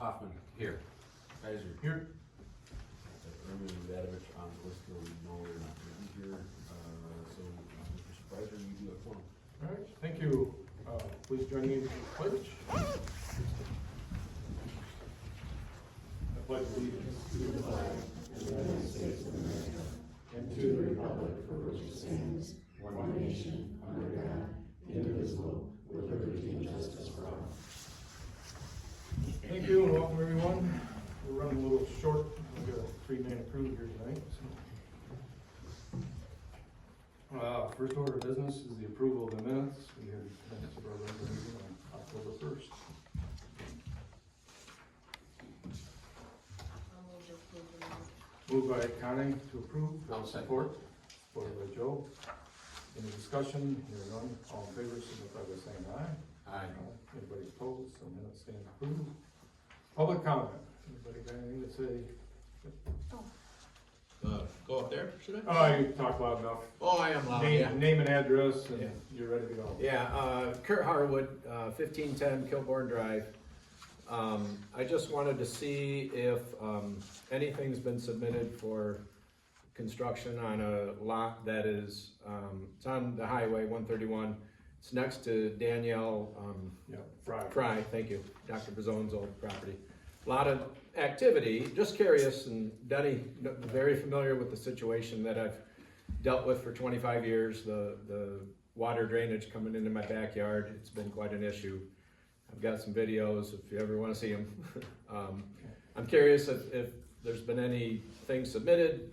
Hoffman. Here. Kaiser. Here. Erman and Vadovich on the list, so we know we're not going to be here. So, Mr. Supervisor, you do that for them. All right, thank you. Please join me in the pledge. I pledge allegiance to the flag of the United States of America and to the republic for which it stands, one nation, under God, indivisible, with liberty and justice for all. Thank you and welcome everyone. We're running a little short. We've got a 3-man crew here tonight. First order of business is the approval of the minutes. We had minutes of our regular meeting on October 1st. Moved by Connie to approve. I'll second. Support. Supported by Joe. Any discussion? Hearing none. All in favor, signify by saying aye. Aye. Anybody opposed? So minutes stand approved. Public comment. Anybody got anything to say? Go up there, should I? Oh, you talk loud enough. Oh, I am loud, Name, yeah. name and address, and Yeah. you're ready to go. Yeah, Kurt Harwood, 1510 Kilbourne Drive. I just wanted to see if anything's been submitted for construction on a lot that is, it's on the highway 131. It's next to Danielle Yeah, Friday. Fry, thank you, Dr. Brazone's old property. A lot of activity, just curious, and Denny, very familiar with the situation that I've dealt with for 25 years, the water drainage coming into my backyard. It's been quite an issue. I've got some videos if you ever want to see them. I'm curious if there's been anything submitted,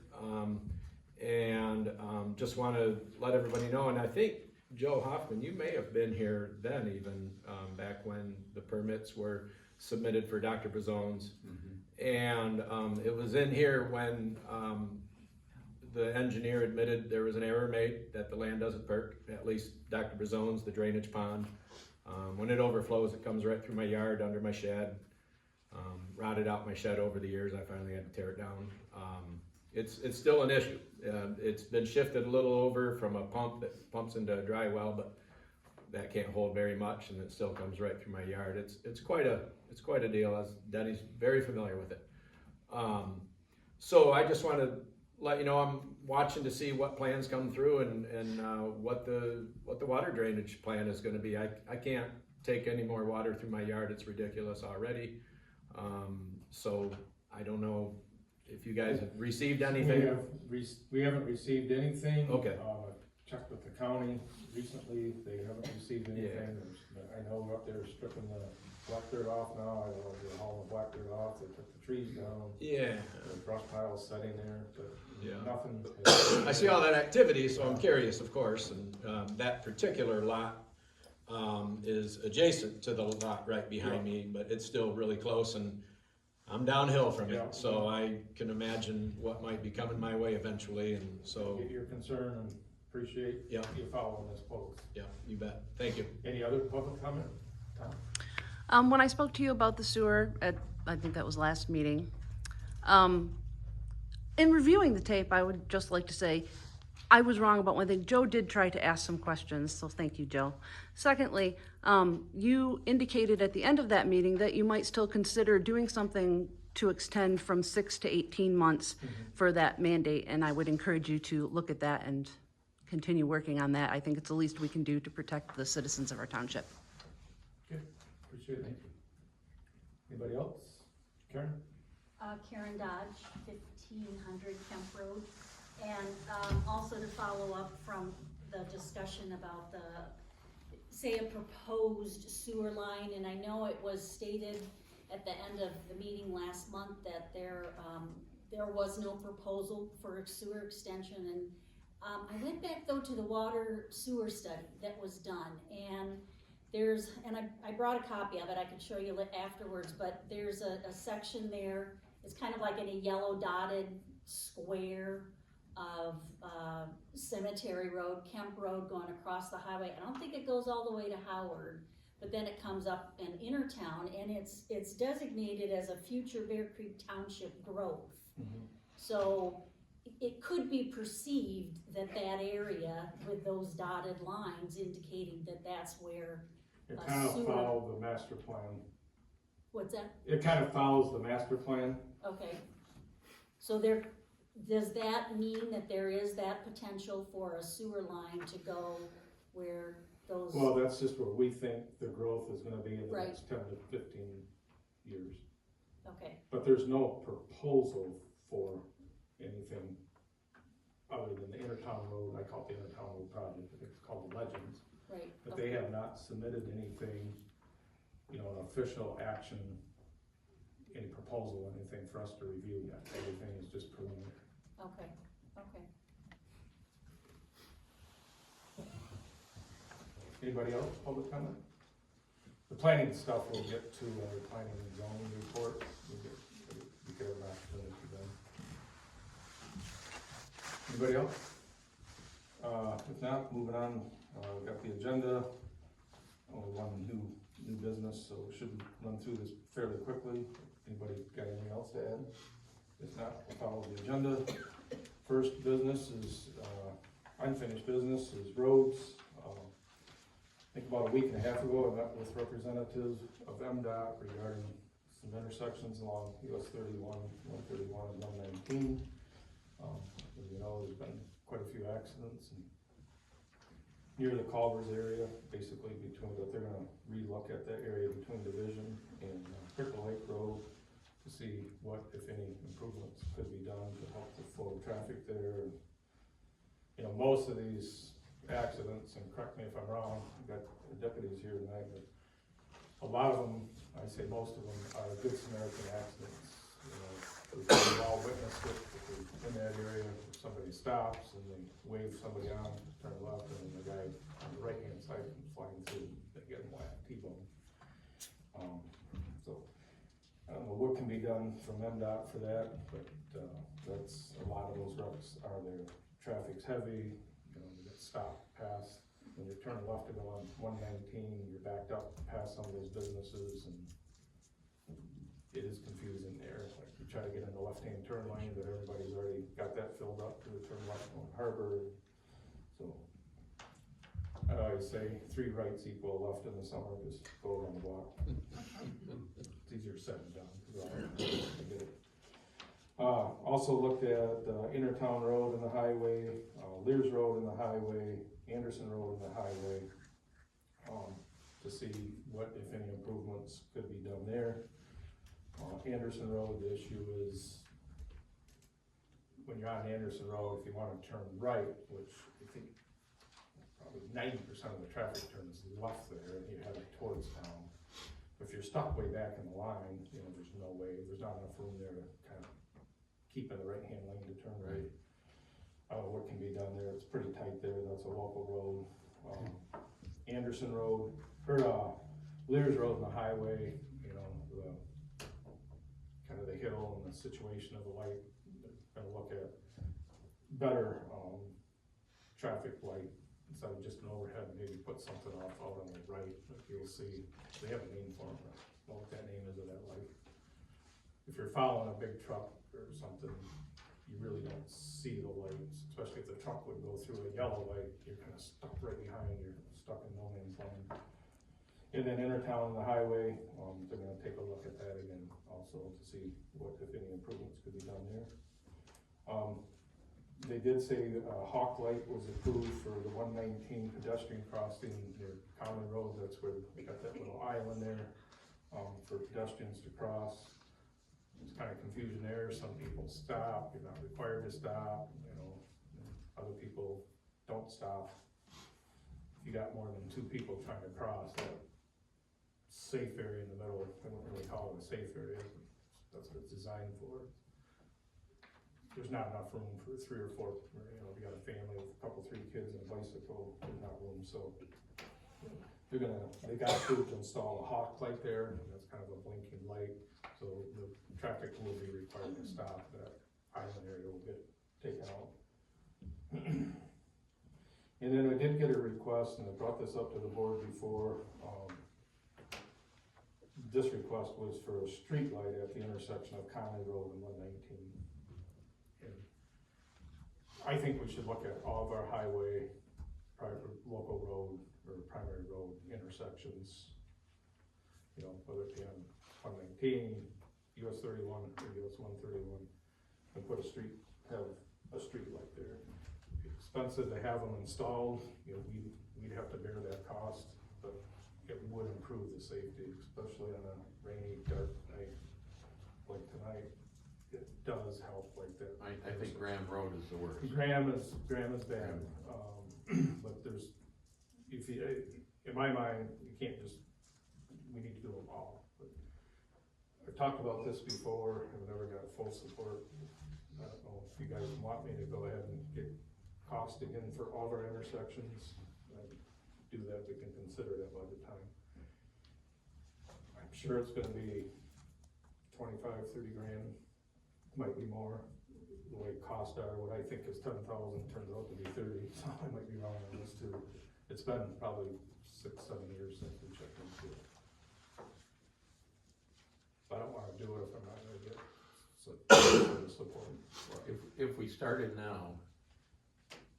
and just want to let everybody know, and I think Joe Hoffman, you may have been here then even, back when the permits were submitted for Dr. Brazone's. And it was in here when the engineer admitted there was an error made, that the land doesn't perk, at least Dr. Brazone's, the drainage pond. When it overflows, it comes right through my yard, under my shed. Rotted out my shed over the years. I finally had to tear it down. It's still an issue. It's been shifted a little over from a pump that pumps into a dry well, but that can't hold very much, and it still comes right through my yard. It's quite a deal, as Denny's very familiar with it. So I just want to let you know I'm watching to see what plans come through and what the water drainage plan is going to be. I can't take any more water through my yard. It's ridiculous already. So I don't know if you guys have received anything. We haven't received anything. Okay. Checked with the county recently. They haven't received anything. Yeah. I know up there stripping the black dirt off now. I know they're hauling the black dirt off. They took the trees down. Yeah. The brush pile's sitting there, but Yeah. nothing. I see all that activity, so I'm curious, of course, and that particular lot is adjacent to the lot right behind me, but it's still really close, and I'm downhill from Yeah. it, so I can imagine what might be coming my way eventually, and so, Get your concern and appreciate Yeah. you following this close. yeah, you bet. Thank you. Any other public comment? Tom? When I spoke to you about the sewer at, I think that was last meeting, in reviewing the tape, I would just like to say, I was wrong about one thing. Joe did try to ask some questions, so thank you, Joe. Secondly, you indicated at the end of that meeting that you might still consider doing something to extend from 6 to 18 months for that mandate, and I would encourage you to look at that and continue working on that. I think it's the least we can do to protect the citizens of our township. Okay, appreciate it. Anybody else? Karen? Karen Dodge, 1500 Kemp Road. And also to follow up from the discussion about say a proposed sewer line, and I know it was stated at the end of the meeting last month that there was no proposal for a sewer extension, and I went back though to the water sewer study that was done, and I brought a copy of it. I could show you afterwards, but there's a section there. It's kind of like in a yellow dotted square of Cemetery Road, Kemp Road, going across the highway. I don't think it goes all the way to Howard, but then it comes up in Innertown, and it's designated as a future Bear Creek Township growth. So it could be perceived that area with those dotted lines indicating that that's where It kind of sewer. follow the master plan What's that? It kind of follows the master plan. Okay. So does that mean that there is that potential for a sewer line to go where those? Well, that's just where we think the growth is gonna be in the Right. next 10 to 15 years. Okay, But there's no proposal for anything other than the Intertown Road. I call it the Intertown Road project, I think it's called the Legends. right. But okay. they have not submitted anything, you know, an official action, any proposal, anything for us to review yet. Everything is just preliminary. Okay, okay. Anybody else, public comment? The planning stuff we'll get to our planning and zoning report. We could have an opportunity then. Anybody else? If not, moving on, we've got the agenda. Only one new business, so we should run through this fairly quickly. Anybody got anything else to add? If not, we'll follow the agenda. First business is, unfinished business is roads. I think about a week and a half ago, I met with representatives of MDOT regarding some intersections along US 31, 131, and 119. As you know, there's been quite a few accidents and near the Culvers area, basically between, but they're gonna relook at that area between Division and Cripple Lake Road to see what, if any, improvements could be done to help the flow of traffic there. You know, most of these accidents, and correct me if I'm wrong, I've got the deputies here tonight, but a lot of them, I say most of them, are Good Samaritan accidents. You know, we've all witnessed it, if we're in that area, if somebody stops and they wave somebody on, turn left, and then the guy on the right-hand side comes flying through, they get whacked, T-bone. So, I don't know what can be done from MDOT for that, but, that's, a lot of those wrecks are there. Traffic's heavy, you know, you get stopped past, when you're turning left to go on 119, you're backed up past some of those businesses, and it is confusing there. Like, you try to get in the left-hand turn lane, but everybody's already got that filled up to the turn left on Harbor. So, I always say 3 rights equal left in the summer, just go around the block. It's easier said than done, because I get it. Also looked at Intertown Road and the highway, Lears Road and the highway, Anderson Road and the highway, to see what, if any, improvements could be done there. Anderson Road, the issue is, when you're on Anderson Road, if you wanna turn right, which I think probably 90% of the traffic turns left there, and you head towards town. If you're stuck way back in the line, you know, there's no way, there's not enough room there to kind of keep in the right-hand lane to turn right. What can be done there, it's pretty tight there, that's a local road. Anderson Road, or Lears Road and the highway, you know, kind of the hill and the situation of the light, they're gonna look at better traffic light instead of just an overhead, maybe put something off out on the right, like you'll see, they have a name for it, I don't know what that name is of that light. If you're following a big truck or something, you really don't see the lights, especially if the truck would go through a yellow light, you're kind of stuck right behind, you're stuck in no man's land. And then Intertown and the highway, they're gonna take a look at that again also to see what, if any, improvements could be done there. They did say Hawk Light was approved for the 119 pedestrian crossing near Common Road, that's where they got that little island there, for pedestrians to cross. There's kind of confusion there, some people stop, you're not required to stop, you know, other people don't stop. If you got more than 2 people trying to cross that safe area in the middle, I wouldn't really call it a safe area, that's what it's designed for. There's not enough room for 3 or 4, you know, if you got a family with a couple, 3 kids and a bicycle, there's not room, so. They got approved to install a Hawk light there, that's kind of a blinking light, so the traffic will be required to stop, that island area will get taken out. And then I did get a request, and I brought this up to the board before, this request was for a street light at the intersection of Conley Road and 119. And I think we should look at all of our highway, private, local road, or primary road intersections, you know, whether it be on on maintaining US 31 or US 131 and put have a street light there. Expensive to have them installed, you know, we'd have to bear that cost, but it would improve the safety, especially on a rainy, dark night like tonight. It does help like that. I think Graham Road is the worst. Graham is bad, but there's, if you, in my mind, you can't just, we need to do them all. But I've talked about this before, I've never got full support. I don't know if you guys want me to go ahead and get costing in for all our intersections. Do that, we can consider that by the time. I'm sure it's gonna be 25, 30 grand, might be more. The way costs are, what I think is 10,000 turns out to be 30, so I might be wrong on this too. It's been probably 6, 7 years since we checked into it. I don't wanna do it if I'm not gonna get support. If we started now,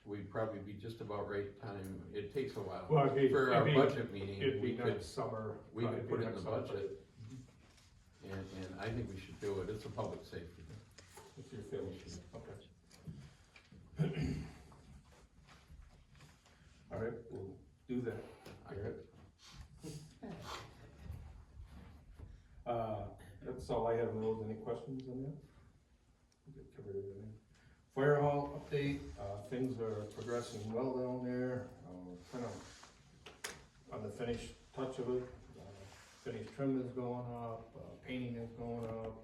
we'd probably be just about right time. It takes a while. Well, For our budget meeting, it'd be we could next summer. we could put it in the next summer. budget. And I think we should do it. It's a public safety. If you're feeling, okay. All right, we'll do that. Garrett. That's all I have on roads. Any questions on that? We covered everything. Fire hall update, things are progressing well down there, kind of on the finished touch of it. Finished trim is going up, painting is going up.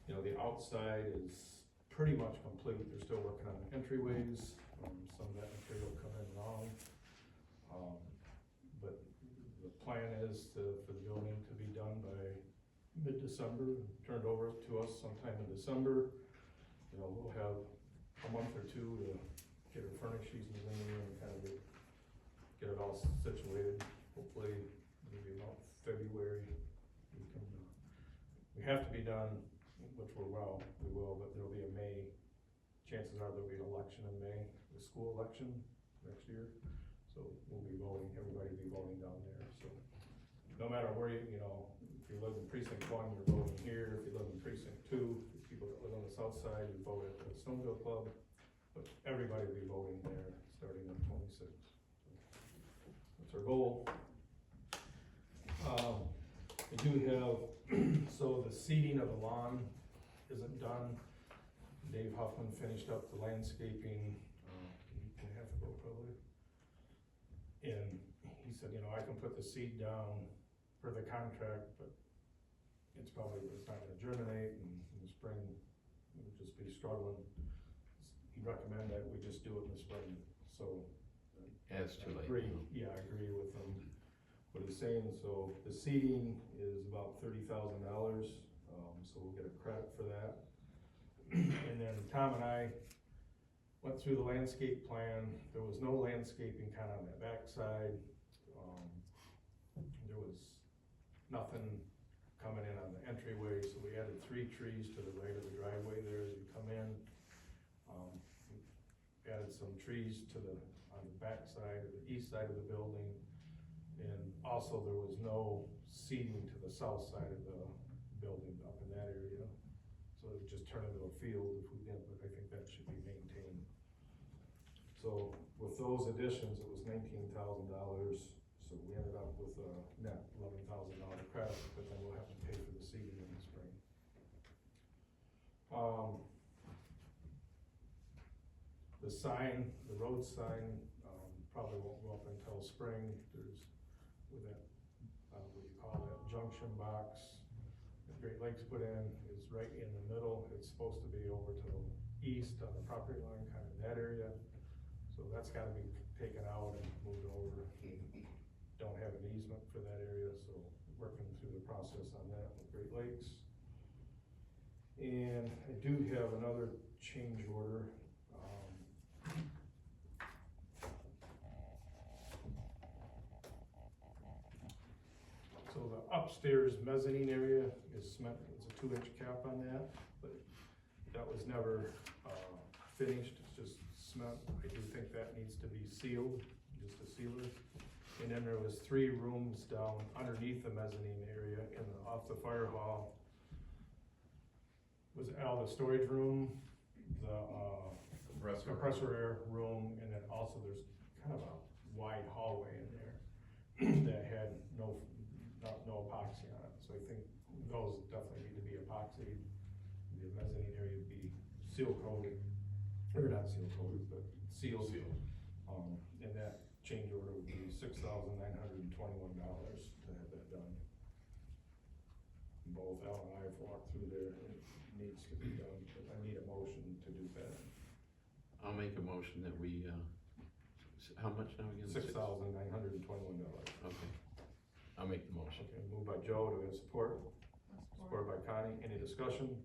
You know, the outside is pretty much complete. They're still working on the entryways. Some of that material come in wrong. But the plan is for the building to be done by mid-December, turned over to us sometime in December. You know, we'll have a month or two to get our furnishings in there and kind of get it all situated. Hopefully, maybe about February, we have to be done, which we will, but there'll be a May, chances are there'll be an election in May, the school election next year. So we'll be voting, everybody will be voting down there, so no matter where you know, if you live in precinct 1, you're voting here. If you live in precinct 2, people that live on the south side, you vote at the Stoneville Club, but everybody will be voting there starting on 26th. That's our goal. I do have, so the seeding of the lawn isn't done. Dave Huffman finished up the landscaping a week and a half ago probably. And he said, you know, I can put the seed down for the contract, but it's not gonna germinate, and in the spring, we'll just be struggling. He recommended that we just do it in the spring, so. Yeah, it's too late. Yeah, I agree with him, what he's saying. So the seeding is about $30,000, so we'll get a credit for that. And then Tom and I went through the landscape plan. There was no landscaping kind of on that backside. There was nothing coming in on the entryway, so we added 3 trees to the right of the driveway there as you come in. We added some trees on the back side or the east side of the building, and also there was no seeding to the south side of the building up in that area, so it would just turn into a field if we did, but I think that should be maintained. So with those additions, it was $19,000. So we ended up with a net $11,000 credit, but then we'll have to pay for the seeding in the spring. The sign, the road sign, probably won't go up until spring. There's, with that, what do you call that, junction box that Great Lakes put in is right in the middle. It's supposed to be over to the east on the property line, kind of in that area. So that's gotta be taken out and moved over. Don't have an easement for that area, so working through the process on that with Great Lakes. And I do have another change order. So the upstairs mezzanine area is cement, it's a 2-inch cap on that, but that was never finished, it's just cement. I do think that needs to be sealed, just a sealer. And then there was 3 rooms down underneath the mezzanine area off the fire hall. Was the storage room, the compressor air room, and then also there's kind of a wide hallway in there that had no epoxy on it. So I think those definitely need to be epoxied. The mezzanine area would be seal coated, or not seal coated, but sealed. And that change order would be $6,921 to have that done. Both Al and I have walked through there, and it needs to be done, but I need a motion to do that. I'll make a motion that we, how much now again? $6,921. Okay, I'll make the motion. Okay, moved by Joe, do we have support? Support by Connie, any discussion?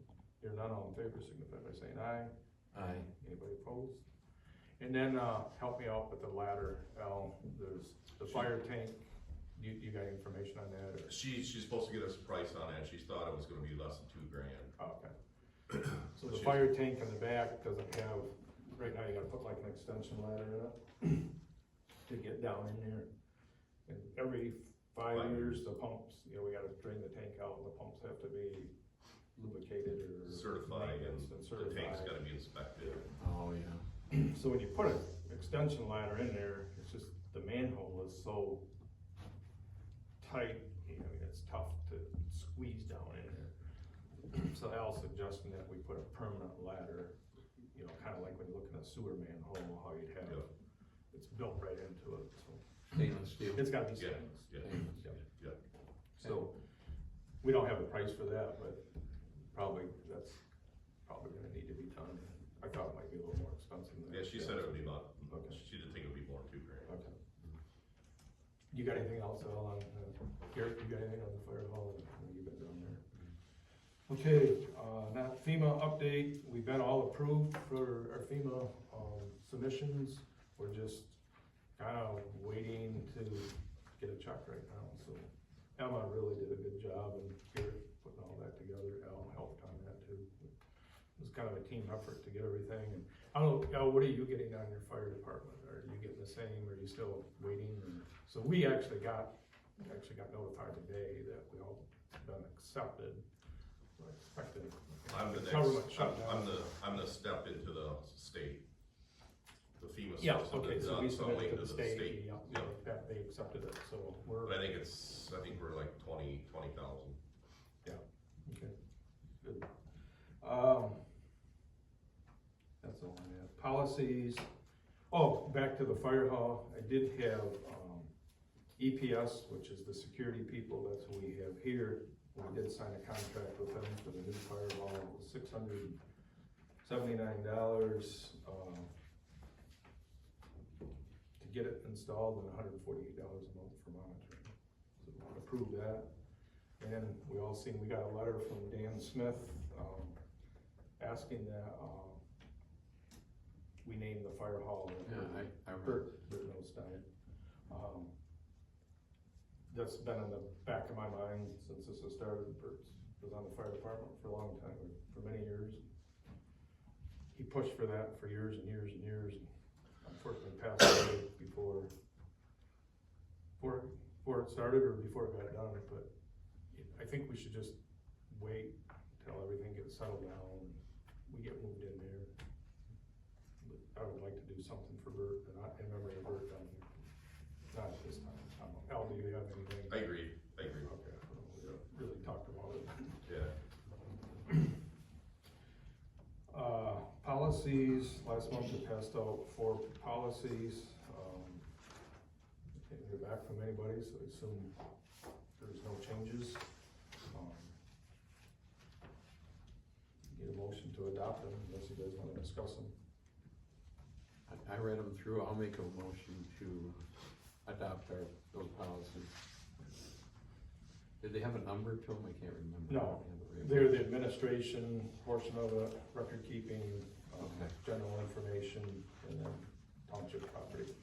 Hear none, all in favor, signify by saying aye. Aye. Anybody opposed? And then, help me out with the ladder, Al, there's the fire tank, you got information on that, or? She's supposed to get us a price on that, she thought it was gonna be less than $2,000. Oh, okay. So the fire tank in the back doesn't have, right now you gotta put like an extension ladder in it to get down in there. And every 5 years, the pumps, we gotta drain the tank out, and the pumps have to be lubricated or Certified, and maintenance the certified. tank's gotta be inspected. Oh, yeah. So when you put an extension ladder in there, it's just, the manhole is so tight, it's tough to squeeze down in there. So Al's suggesting that we put a permanent ladder, kinda like when you look in a sewer manhole, how you'd have, it's built right into it, so. Stainless steel. It's gotta be Yeah, stainless. yeah. So, we don't have a price for that, but that's probably gonna need to be done. I thought it might be a little more expensive than that. Yeah, she said it would be about, Okay. she didn't think it would be more than $2,000. Okay. You got anything else, Al, on, Garrett, you got anything on the fire hall? You've been down there. Okay, now FEMA update, we've been all approved for our FEMA, submissions. We're just kinda waiting to get a check right now, so Emma really did a good job, and Garrett putting all that together, Al helped on that too. It was kind of a team effort to get everything, and I don't know, Al, what are you getting on your fire department? Are you getting the same, or are you still waiting? So we actually got notified today that we all been accepted. So I expected I'm the government next, shutdown. I'm the step into the state. The FEMA Yeah, stuff's okay, so done, we I'm submitted waiting to the state, Yeah. that they accepted it, so we're. But I think we're like 20,000. Yeah, okay, good. That's all I have. Policies, back to the fire hall, I did have, EPS, which is the security people, that's who we have here. We did sign a contract with them for the new fire hall, it was $679, to get it installed, and $148 a month for monitoring. So we approved that. And we got a letter from Dan Smith, asking that, we name the fire hall. Yeah, I heard. Bert Nostine. That's been in the back of my mind since this has started. Bert was on the fire department for a long time, for many years. He pushed for that for years and years and years, and unfortunately passed away before it started, or before it got done, but I think we should just wait till everything gets settled down and we get moved in there. But I would like to do something for Bert, and in memory of Bert down here. Not at this time. Al, do you have anything? I agree. Okay, we really talked about it. Yeah. Policies, last month we passed out 4 policies. Didn't hear back from anybody, so I assume there's no changes. Get a motion to adopt them, unless you guys wanna discuss them. I read them through, I'll make a motion to adopt those policies. Did they have a number to them? I can't remember. No, they're the administration portion of it, record keeping, general information, and then township property.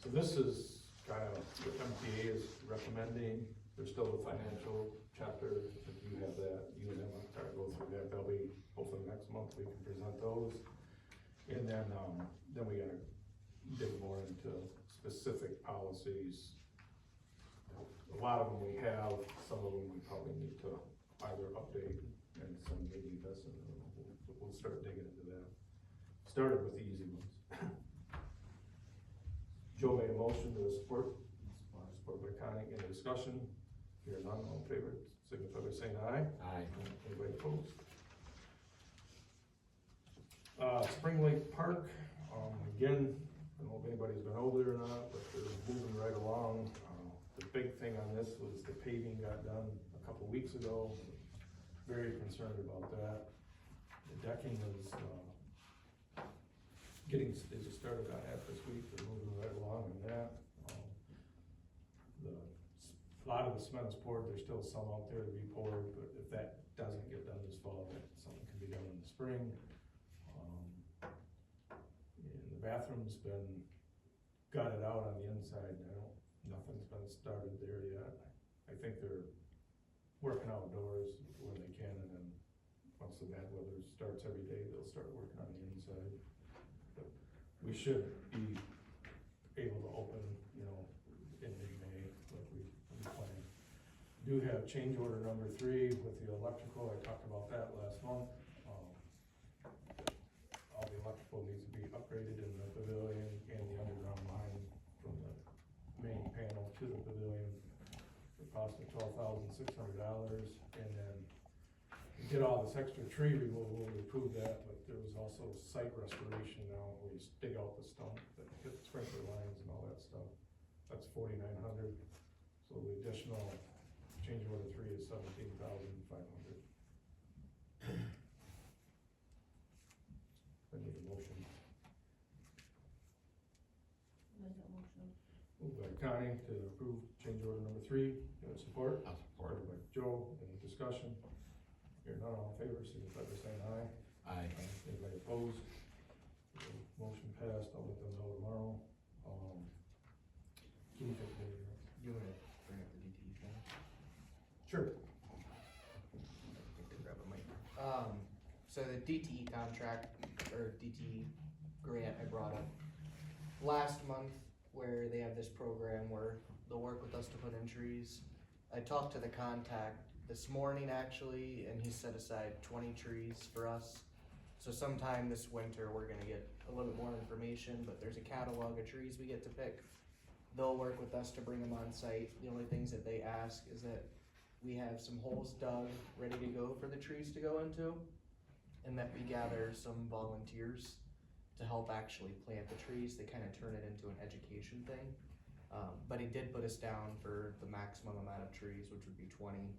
So this is kind of what MPA is recommending. There's still a financial chapter, if you have that, you and them will start go through that. They'll be, hopefully next month we can present those. And then we gotta dig more into specific policies. A lot of them we have, some of them we probably need to either update and some maybe this, and we'll start digging into that. Started with the easy ones. Joe made a motion to support by Connie. Any discussion? Hearing none, all in favor, signify by saying aye. Aye. Anybody opposed? Spring Lake Park, again, I don't know if anybody's been over there or not, but they're moving right along. The big thing on this was the paving got done a couple weeks ago. Very concerned about that. The decking is, they just started on that this week, they're moving right along in that. A lot of the cement's poured, there's still some out there to be poured, but if that doesn't get done this fall, that something can be done in the spring. And the bathroom's been gutted out on the inside now, nothing's been started there yet. I think they're working outdoors when they can, and then once the bad weather starts every day, they'll start working on the inside. But we should be able to open, in mid-May, like we planned. Do have change order number 3 with the electrical. I talked about that last month. All the electrical needs to be upgraded in the pavilion and the underground line from the main panel to the pavilion. The cost of $12,600, and then we did all this extra tree removal, we approved that, but there was also site restoration now, where you dig out the stump that hit the sprinkler lines and all that stuff. That's $4,900, so the additional change order 3 is $17,500. I need a motion. Make that motion. Moved by Connie to approve change order number 3, support? I'll support. Supported by Joe, any discussion? Hearing none, all in favor, signify by saying aye. Aye. Anybody opposed? Motion passed, I'll let them know tomorrow. Can you take the meeting? You wanna bring up the DTE thing? Sure. Grab a mic. So the DTE contract, or DTE grant I brought up last month, where they have this program where they'll work with us to put in trees. I talked to the contact this morning actually, and he set aside 20 trees for us. So sometime this winter, we're gonna get a little bit more information, but there's a catalog of trees we get to pick. They'll work with us to bring them on site. The only things that they ask is that we have some holes dug, ready to go for the trees to go into, and that we gather some volunteers to help actually plant the trees. They kind of turn it into an education thing. But he did put us down for the maximum amount of trees, which would be 20.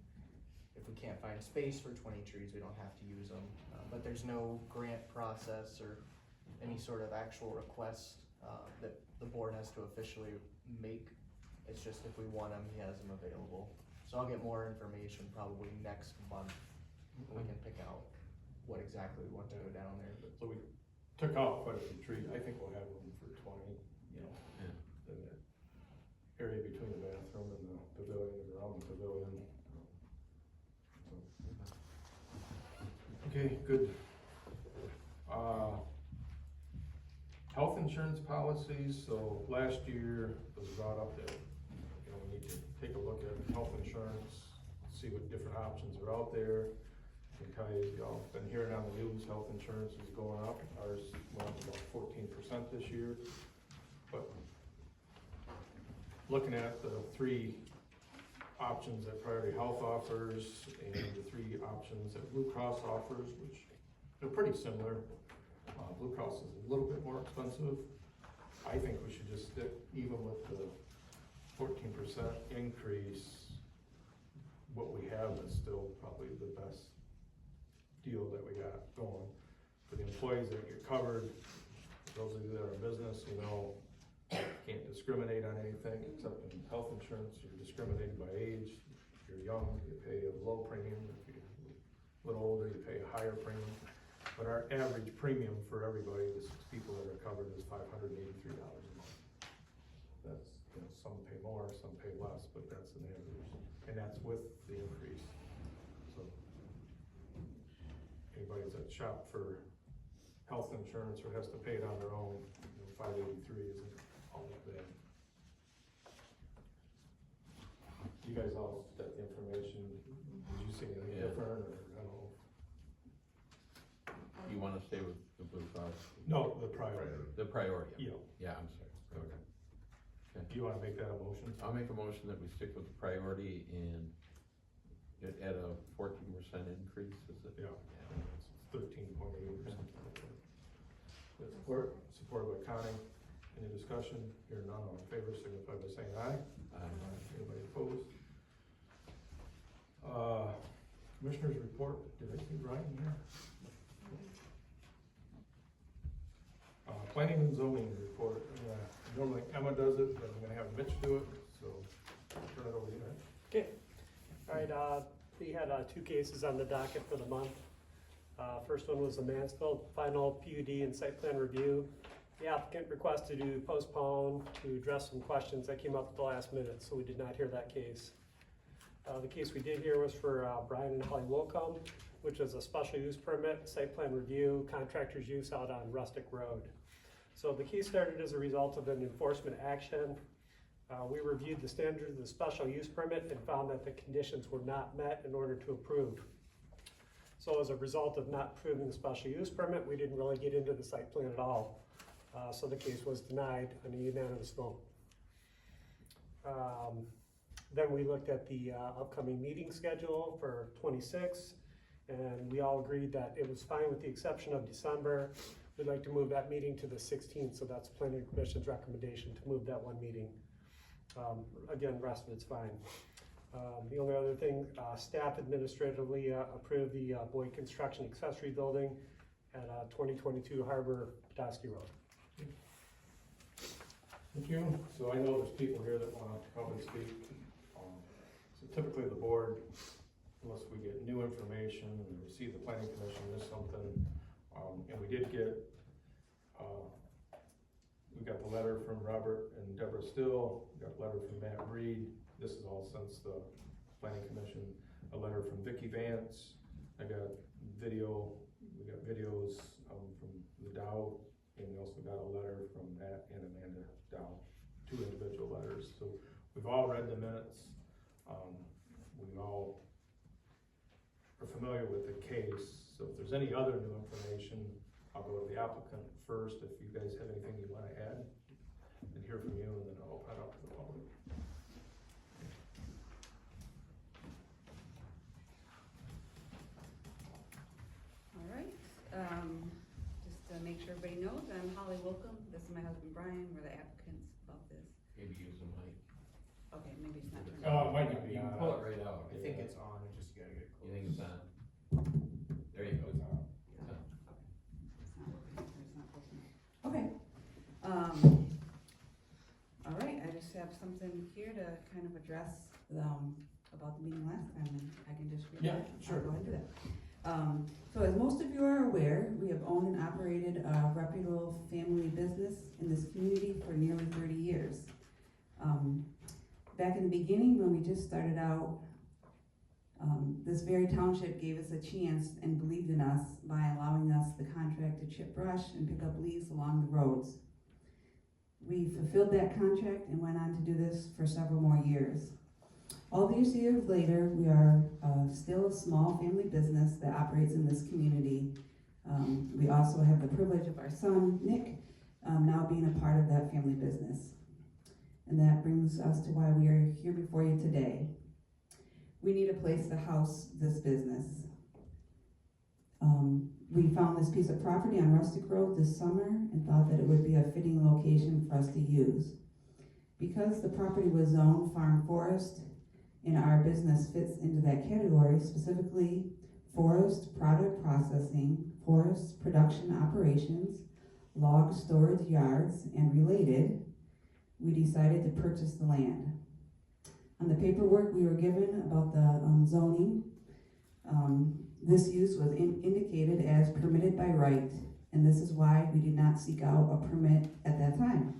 If we can't find space for 20 trees, we don't have to use them. But there's no grant process or any sort of actual request that the board has to officially make. It's just if we want them, he has them available. So I'll get more information probably next month, when we can pick out what exactly we want to go down there. So we took out quite a few trees, I think we'll have room for 20, in that area between the bathroom and the pavilion, and around the pavilion. Okay, good. Health insurance policies, so last year it was brought up that, we need to take a look at health insurance, see what different options are out there. I can tell you, y'all been hearing on the news, health insurance is going up. Ours went up about 14% this year. But looking at the 3 options that Priority Health offers and the 3 options that Blue Cross offers, which they're pretty similar. Blue Cross is a little bit more expensive. I think we should just stick even with the 14% increase. What we have is still probably the best deal that we got going. For the employees that get covered, those of you that are in business, can't discriminate on anything except in health insurance. You're discriminated by age. If you're young, you pay a low premium. If you're a little older, you pay a higher premium. But our average premium for everybody, the 6 people that are covered, is $583 a month. That's, some pay more, some pay less, but that's an average. And that's with the increase. So anybody that shop for health insurance or has to pay it on their own, $583 isn't all that bad. you guys all got the information, did you see anything Yeah. different, or, I don't know? You wanna stay with the Blue Cross? No, the priority, The priority? yeah, Yeah, I'm sorry. Okay. do you wanna make that a motion? I'll make a motion that we stick with the priority and at a 14% increase, is it? Yeah. It's 13.8 or something like that. Supported by Connie, any discussion, here none, all in favor, signify by saying aye. Anybody opposed? Commissioners report, did I see Ryan here? Planning and zoning report, normally Emma does it, but I'm gonna have Mitch do it, so I'll turn it over to you, Mitch. Okay, all right, we had, 2 cases on the docket for the month. First one was the Mansfield final PUD and site plan review. The applicant requested to postpone to address some questions that came up at the last minute, so we did not hear that case. The case we did hear was for, Brian and Holly Willcome, which was a special use permit, site plan review, contractor's use out on Rustic Road. So the case started as a result of an enforcement action. We reviewed the standards of the special use permit and found that the conditions were not met in order to approve. So as a result of not approving the special use permit, we didn't really get into the site plan at all. So the case was denied on a unanimous vote. Then we looked at the upcoming meeting schedule for 26, and we all agreed that it was fine with the exception of December. We'd like to move that meeting to the 16th, so that's Planning Commission's recommendation to move that one meeting. Again, the rest of it's fine. The only other thing, staff administratively approved the Boyd Construction Accessory Building at 2022 Harbor Petoskey Road. Thank you. So I know there's people here that wanna come and speak. So typically the board, unless we get new information and receive the planning commission or something, and we did get, we got the letter from Robert and Deborah Still, we got a letter from Matt Reed, this is all since the planning commission, a letter from Vicky Vance, I got video, we got videos, from the Dow, and we also got a letter from Matt and Amanda Dow, 2 individual letters, so we've all read the minutes, we all are familiar with the case, so if there's any other new information, I'll go to the applicant first, if you guys have anything you wanna add, and hear from you, and then I'll open it up to the public. All right, just to make sure everybody knows, I'm Holly Willcome, this is my husband Brian, we're the applicants about this. Maybe use the mic. Okay, maybe it's not turned It on. might not be You on. can pull it right out. I think it's on, it just gotta get You close. think it's on? There you go. It's on. It's on. It's not working, or it's not close enough. Okay. All right, I just have something here to kind of address, about the meeting last time, and I can just read Yeah, that. sure. I'll go ahead and do that. So as most of you are aware, we have owned and operated a reputable family business in this community for nearly 30 years. Back in the beginning, when we just started out, this very township gave us a chance and believed in us by allowing us the contract to chip brush and pick up leaves along the roads. We fulfilled that contract and went on to do this for several more years. All these years later, we are still a small family business that operates in this community. We also have the privilege of our son, Nick, now being a part of that family business. And that brings us to why we are here before you today. We need a place to house this business. We found this piece of property on Rustic Road this summer and thought that it would be a fitting location for us to use. Because the property was zoned farm forest, and our business fits into that category, specifically forest product processing, forest production operations, log storage yards, and related, we decided to purchase the land. On the paperwork we were given about the zoning, this use was indicated as permitted by right, and this is why we did not seek out a permit at that time.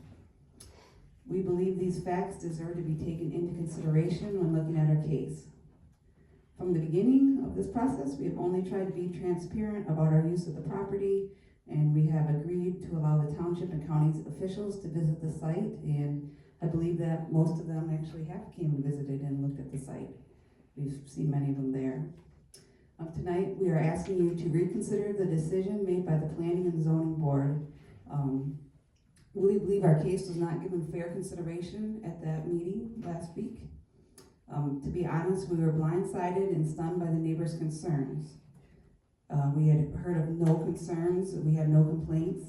We believe these facts deserve to be taken into consideration when looking at our case. From the beginning of this process, we have only tried to be transparent about our use of the property, and we have agreed to allow the township and county's officials to visit the site and I believe that most of them actually have came and visited and looked at the site. We've seen many of them there. Tonight, we are asking you to reconsider the decision made by the Planning and Zoning Board. We believe our case was not given fair consideration at that meeting last week. To be honest, we were blindsided and stunned by the neighbors' concerns. We had heard of no concerns, we had no complaints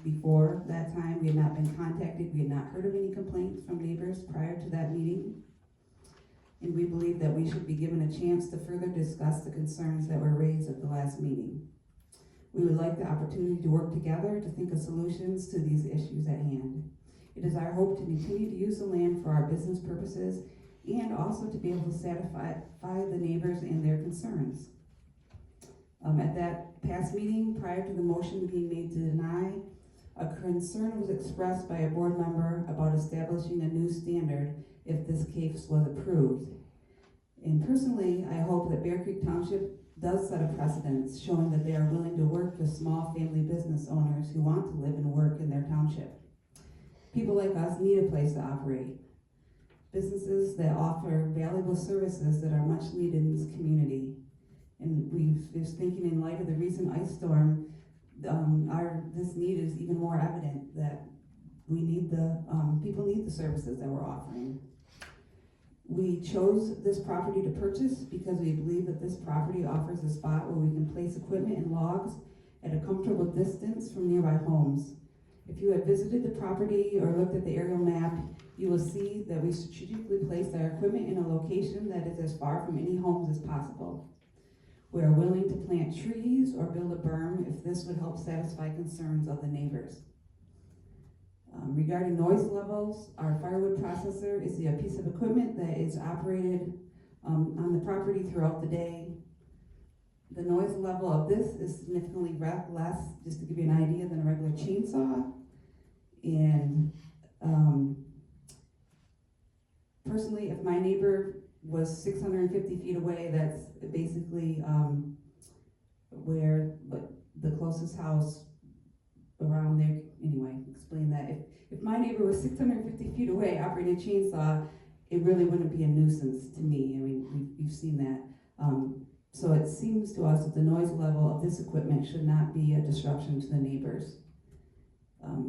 before that time. We had not been contacted, we had not heard of any complaints from neighbors prior to that meeting. And we believe that we should be given a chance to further discuss the concerns that were raised at the last meeting. We would like the opportunity to work together to think of solutions to these issues at hand. It is our hope to continue to use the land for our business purposes and also to be able to satisfy the neighbors and their concerns. At that past meeting, prior to the motion being made to deny, a concern was expressed by a board member about establishing a new standard if this case was approved. And personally, I hope that Bear Creek Township does set a precedence showing that they are willing to work with small family business owners who want to live and work in their township. People like us need a place to operate. Businesses that offer valuable services that are much needed in this community. And we've just thinking in light of the recent ice storm, this need is even more evident that we need people need the services that we're offering. We chose this property to purchase because we believe that this property offers a spot where we can place equipment and logs at a comfortable distance from nearby homes. If you have visited the property or looked at the aerial map, you will see that we strategically placed our equipment in a location that is as far from any homes as possible. We are willing to plant trees or build a berm if this would help satisfy concerns of the neighbors. Regarding noise levels, our firewood processor is a piece of equipment that is operated on the property throughout the day. The noise level of this is significantly less, just to give you an idea, than a regular chainsaw. And personally, if my neighbor was 650 feet away, that's basically where the closest house around there, anyway, explain that. If my neighbor was 650 feet away operating a chainsaw, it really wouldn't be a nuisance to me. I mean, we've seen that. So it seems to us that the noise level of this equipment should not be a disruption to the neighbors.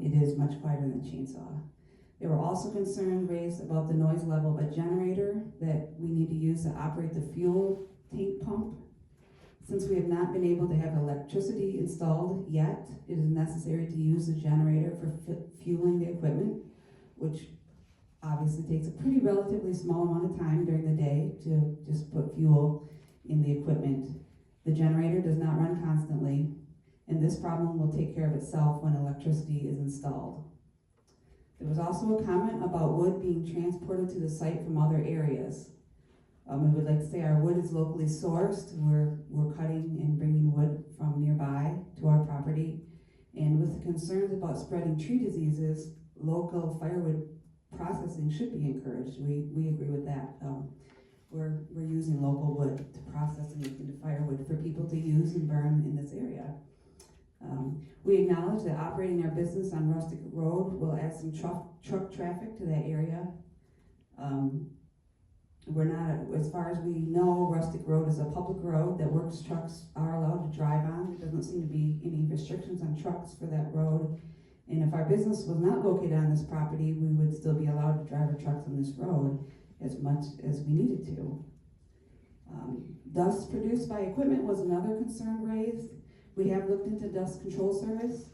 It is much quieter than a chainsaw. There were also concerns raised about the noise level of a generator that we need to use to operate the fuel tank pump. Since we have not been able to have electricity installed yet, it is necessary to use the generator for fueling the equipment, which obviously takes a pretty relatively small amount of time during the day to just put fuel in the equipment. The generator does not run constantly, and this problem will take care of itself when electricity is installed. There was also a comment about wood being transported to the site from other areas. We would like to say our wood is locally sourced. We're cutting and bringing wood from nearby to our property. And with the concerns about spreading tree diseases, local firewood processing should be encouraged. We agree with that. We're using local wood to process and make into firewood for people to use and burn in this area. We acknowledge that operating our business on Rustic Road will add some truck traffic to that area. We're not, as far as we know, Rustic Road is a public road that works trucks are allowed to drive on. There doesn't seem to be any restrictions on trucks for that road. And if our business was not located on this property, we would still be allowed to drive our trucks on this road as much as we needed to. Dust produced by equipment was another concern raised. We have looked into dust control service,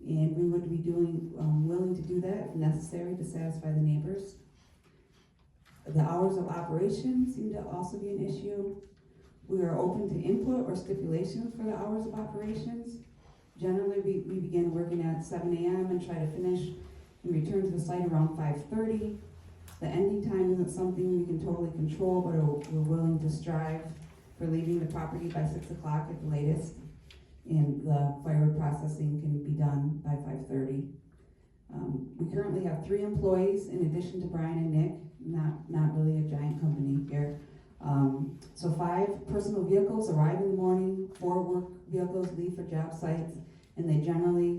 and we would be willing to do that if necessary to satisfy the neighbors. The hours of operation seem to also be an issue. We are open to input or stipulations for the hours of operations. Generally, we begin working at 7 a.m. and try to finish and return to the site around 5:30. The ending time isn't something we can totally control, but we're willing to strive for leaving the property by 6 o'clock at the latest. And the firewood processing can be done by 5:30. We currently have 3 employees in addition to Brian and Nick, not really a giant company here. So 5 personal vehicles arrive in the morning, 4 work vehicles leave for job sites, and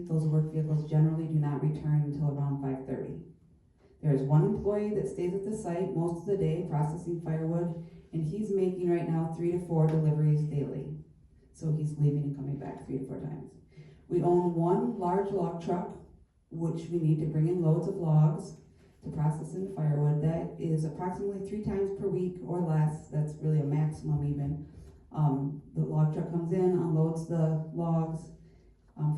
those work vehicles generally do not return until around 5:30. There's one employee that stays at the site most of the day processing firewood, and he's making right now 3 to 4 deliveries daily. So he's leaving and coming back 3 to 4 times. We own one large log truck, which we need to bring in loads of logs to process into firewood. That is approximately 3 times per week or less. That's really a maximum even. The log truck comes in, unloads the logs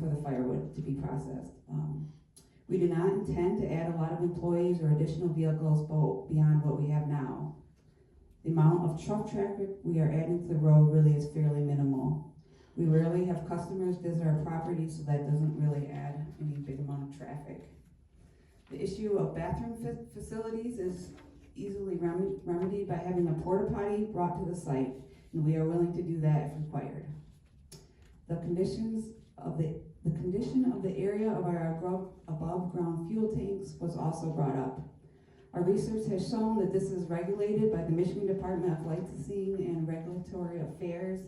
for the firewood to be processed. We do not intend to add a lot of employees or additional vehicles beyond what we have now. The amount of truck traffic we are adding to the road really is fairly minimal. We rarely have customers visit our property, so that doesn't really add any big amount of traffic. The issue of bathroom facilities is easily remedied by having a porta potty brought to the site, and we are willing to do that if required. The condition of the area of our above ground fuel tanks was also brought up. Our research has shown that this is regulated by the Michigan Department of Licensing and Regulatory Affairs,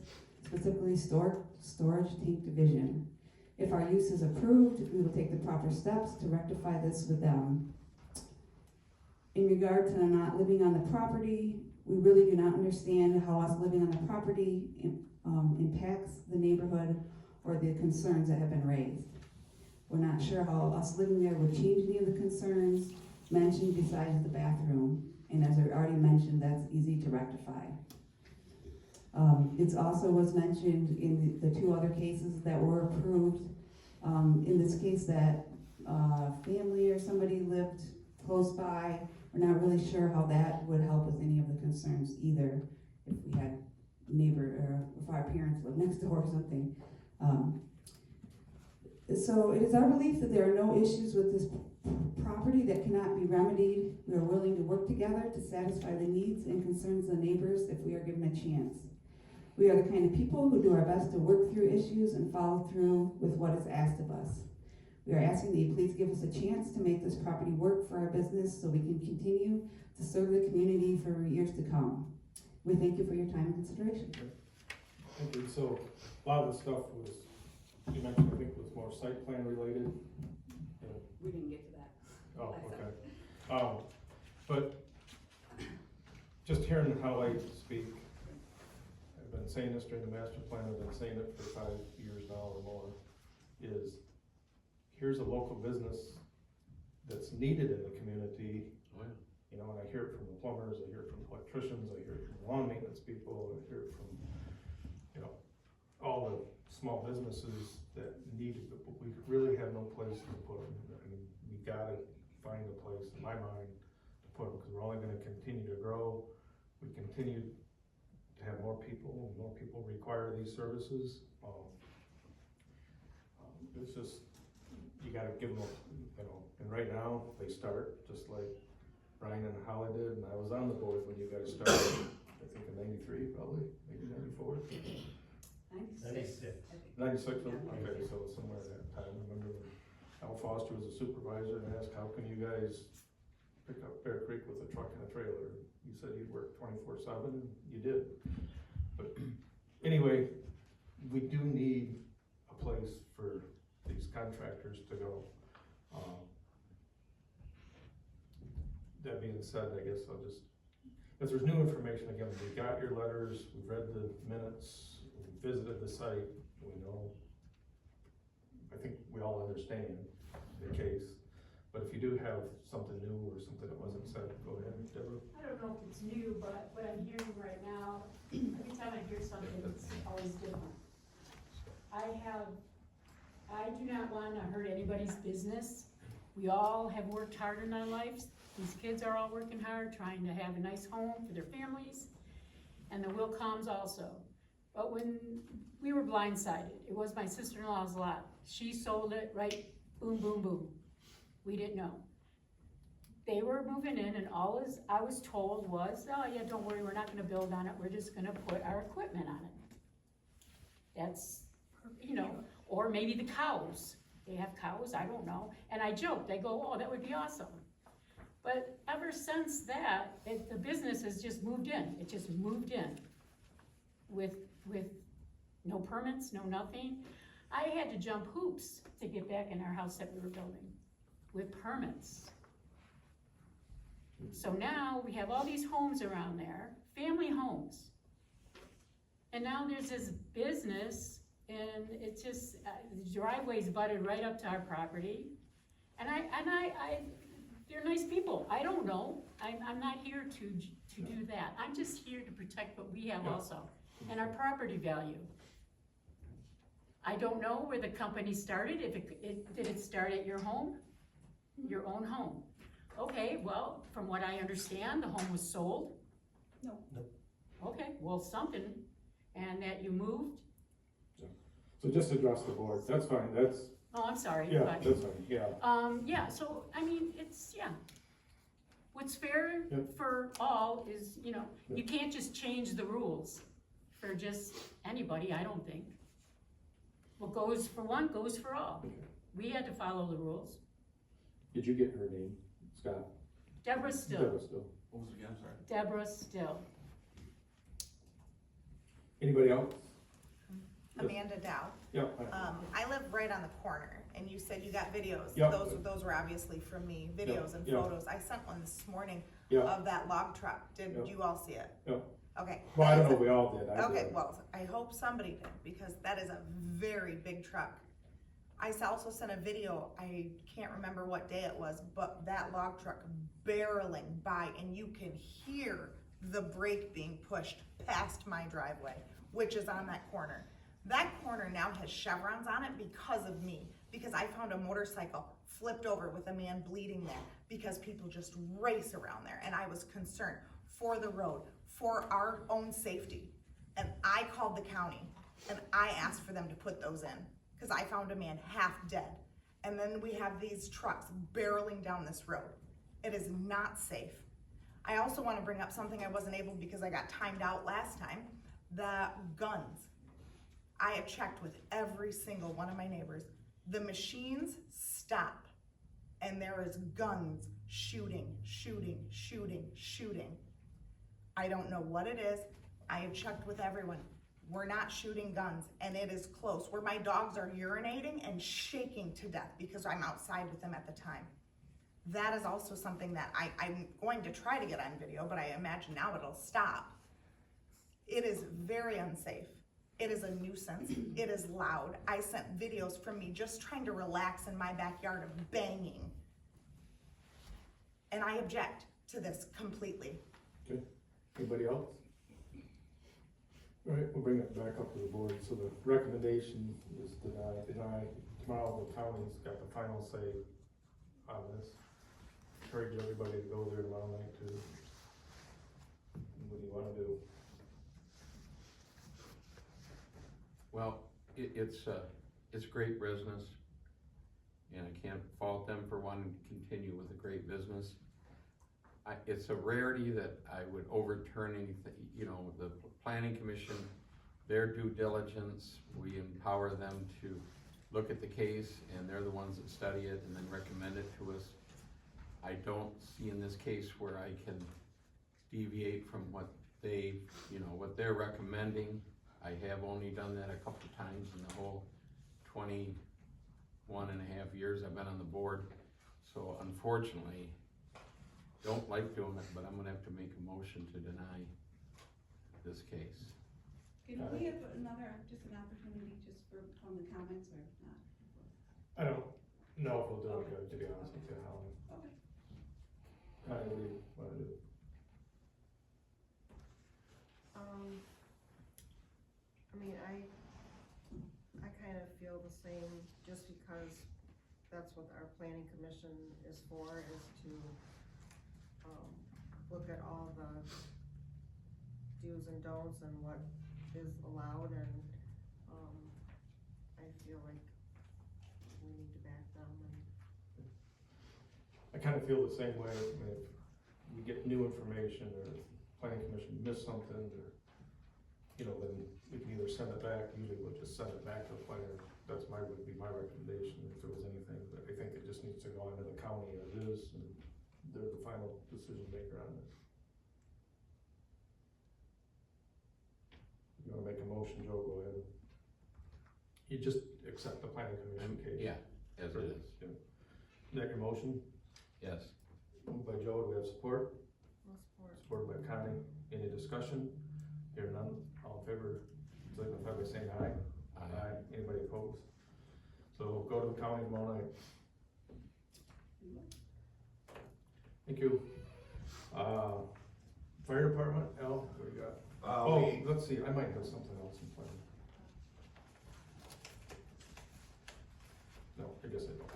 specifically Storage Tank Division. If our use is approved, we will take the proper steps to rectify this with them. In regard to not living on the property, we really do not understand how us living on the property impacts the neighborhood or the concerns that have been raised. We're not sure how us living there would change any of the concerns mentioned besides the bathroom, and as I already mentioned, that's easy to rectify. It also was mentioned in the 2 other cases that were approved. In this case that family or somebody lived close by, we're not really sure how that would help with any of the concerns either, if we had neighbor or if our parents lived next door or something. So it is our belief that there are no issues with this property that cannot be remedied. We are willing to work together to satisfy the needs and concerns of the neighbors if we are given a chance. We are the kind of people who do our best to work through issues and follow through with what is asked of us. We are asking that you please give us a chance to make this property work for our business so we can continue to serve the community for years to come. We thank you for your time and consideration. Thank you. So a lot of the stuff was, you mentioned, I think, was more site plan related. We didn't get to that. Oh, okay. But just hearing how I speak, I've been saying this during the master plan, I've been saying it for 5 years now or more, is here's a local business that's needed in the community. You know, and I hear it from the plumbers, I hear it from electricians, I hear it from lawn maintenance people, I hear it from, you know, all the small businesses that need it, but we really have no place to put them. I mean, we gotta find a place, in my mind, to put them, because we're only gonna continue to grow. We continue to have more people require these services. It's just, you gotta give them, you know, and right now, they start just like Brian and Holly did, and I was on the board when you guys started, I think in 93 probably, maybe 94. 96, okay, so somewhere at that time. I remember when Al Foster was a supervisor and asked, how can you guys pick up Bear Creek with a truck and a trailer? You said you'd work 24/7, and you did. But anyway, we do need a place for these contractors to go. That being said, I guess I'll just, if there's new information, again, we got your letters, we've read the minutes, we visited the site, we know, I think we all understand the case. But if you do have something new or something that wasn't said, go ahead, Deborah. I don't know if it's new, but what I'm hearing right now, every time I hear something, it's always different. I do not want to hurt anybody's business. We all have worked hard in our lives. These kids are all working hard, trying to have a nice home for their families, and the Willcomes also. But when we were blindsided, it was my sister-in-law's lot. She sold it right, boom, boom, boom. We didn't know. They were moving in, and all I was told was, oh yeah, don't worry, we're not gonna build on it, we're just gonna put our equipment on it. That's, you know, or maybe the cows. They have cows, I don't know. And I joked, I go, oh, that would be awesome. But ever since that, the business has just moved in. It just moved in with no permits, no nothing. I had to jump hoops to get back in our house that we were building with permits. So now we have all these homes around there, family homes. And now there's this business and it's just, the driveway's butted right up to our property. And they're nice people, I don't know, I'm not here to do that. I'm just here to protect what we have also, and our property value. I don't know where the company started, did it start at your home? Your own home? Okay, well, from what I understand, the home was sold? No. Okay, well, something, and that you moved? So just address the board, that's fine, that's, Oh, I'm sorry, yeah, but, that's fine, yeah. yeah, so, I mean, it's, yeah. What's fair Yep. for all is, you Yep. can't just change the rules for just anybody, I don't think. What goes for one, goes for all. Okay. We had to follow the rules. Did you get her name, Scott? Deborah Still, Deborah Still. What was it again, I'm sorry? Deborah Still. Anybody else? Amanda Dow. Yeah. I live right on the corner, and you said you got videos. Yep. Those were obviously from me, videos and Yep. photos. I sent one this morning Yeah, of that log truck. Did Yep. you all see it? yeah. Okay. Well, I don't know if we all did. I Okay, did. well, I hope somebody did, because that is a very big truck. I also sent a video, I can't remember what day it was, but that log truck barreling by, and you can hear the brake being pushed past my driveway, which is on that corner. That corner now has chevrons on it because of me, because I found a motorcycle flipped over with a man bleeding there, because people just race around there, and I was concerned for the road, for our own safety. And I called the county, and I asked for them to put those in, because I found a man half dead. And then we have these trucks barreling down this road. It is not safe. I also want to bring up something I wasn't able because I got timed out last time, the guns. I have checked with every single one of my neighbors. The machines stop, and there is guns shooting. I don't know what it is. I have checked with everyone. We're not shooting guns, and it is close, where my dogs are urinating and shaking to death because I'm outside with them at the time. That is also something that I'm going to try to get on video, but I imagine now it'll stop. It is very unsafe. It is a nuisance. It is loud. I sent videos from me just trying to relax in my backyard of banging. And I object to this completely. Okay, anybody else? All right, we'll bring it back up to the board. So the recommendation is deny. Tomorrow the county's got the final say on this. Encourage everybody to go there tomorrow night too. What do you wanna do? Well, it's great business, and I can't fault them for wanting to continue with a great business. It's a rarity that I would overturn anything, the planning commission, their due diligence, we empower them to look at the case, and they're the ones that study it and then recommend it to us. I don't see in this case where I can deviate from what what they're recommending. I have only done that a couple of times in the whole 21 and a half years I've been on the board. So unfortunately, don't like doing it, but I'm gonna have to make a motion to deny this case. Can we have an opportunity just for the comments or not? I don't know if we'll do it good, to be honest with you, Helen. Okay. What do you wanna do? I kind of feel the same, just because that's what our planning commission is for, is to, look at all the do's and don'ts and what is allowed, and, I feel like we need to back them, and I kind of feel the same way. I mean, if we get new information or planning commission missed something, or, then we can either send it back. Usually we'll just send it back to the planner. That's would be my recommendation if there was anything, but I think it just needs to go into the county as is, and they're the final decision maker on this. You wanna make a motion, Joe, go ahead. You just accept the planning commission case. Yeah, as it is. Is that your motion? Yes. Moved by Joe, do we have support? I'll support. Supported by Connie. Any discussion? Here none, all in favor, signify by saying aye. Aye. Anybody opposed? So go to the county tomorrow night. Thank you. Fire department, Al, what do you got? Let's see, I might have something else in plan. No, I guess I don't.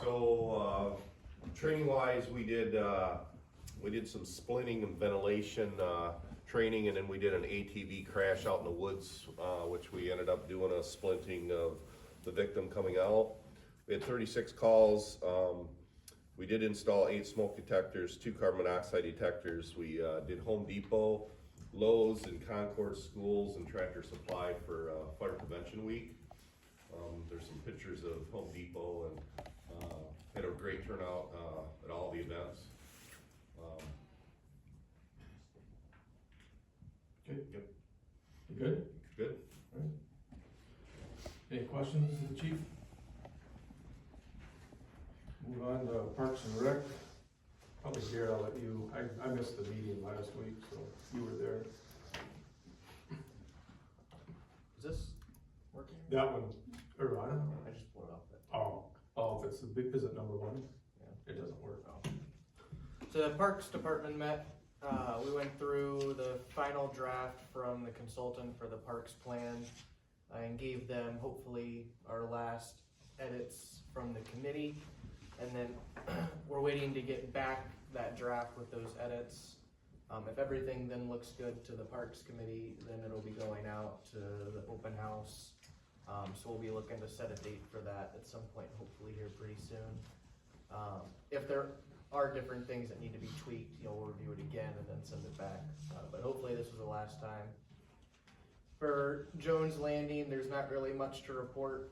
So, training wise, we did some splinting and ventilation, training, and then we did an ATV crash out in the woods, which we ended up doing a splinting of the victim coming out. We had 36 calls. We did install 8 smoke detectors, 2 carbon monoxide detectors. We did Home Depot, Lowe's, and Concord schools and Tractor Supply for Fire Prevention Week. There's some pictures of Home Depot, and had a great turnout at all the events. Okay, Yep. you good? Good. All right. Any questions of the chief? Move on to Parks and Rec. Probably here, I'll let you, I missed the meeting last week, so you were there. Is this working? That one, or I don't know. I just blew it off it. Oh, if it's the big, is it number 1? Yeah. It doesn't work. So the Parks Department met, we went through the final draft from the consultant for the parks plan and gave them hopefully our last edits from the committee. And then we're waiting to get back that draft with those edits. If everything then looks good to the Parks Committee, then it'll be going out to the open house. So we'll be looking to set a date for that at some point, hopefully here pretty soon. If there are different things that need to be tweaked, we'll review it again and then send it back. But hopefully this was the last time. For Jones Landing, there's not really much to report,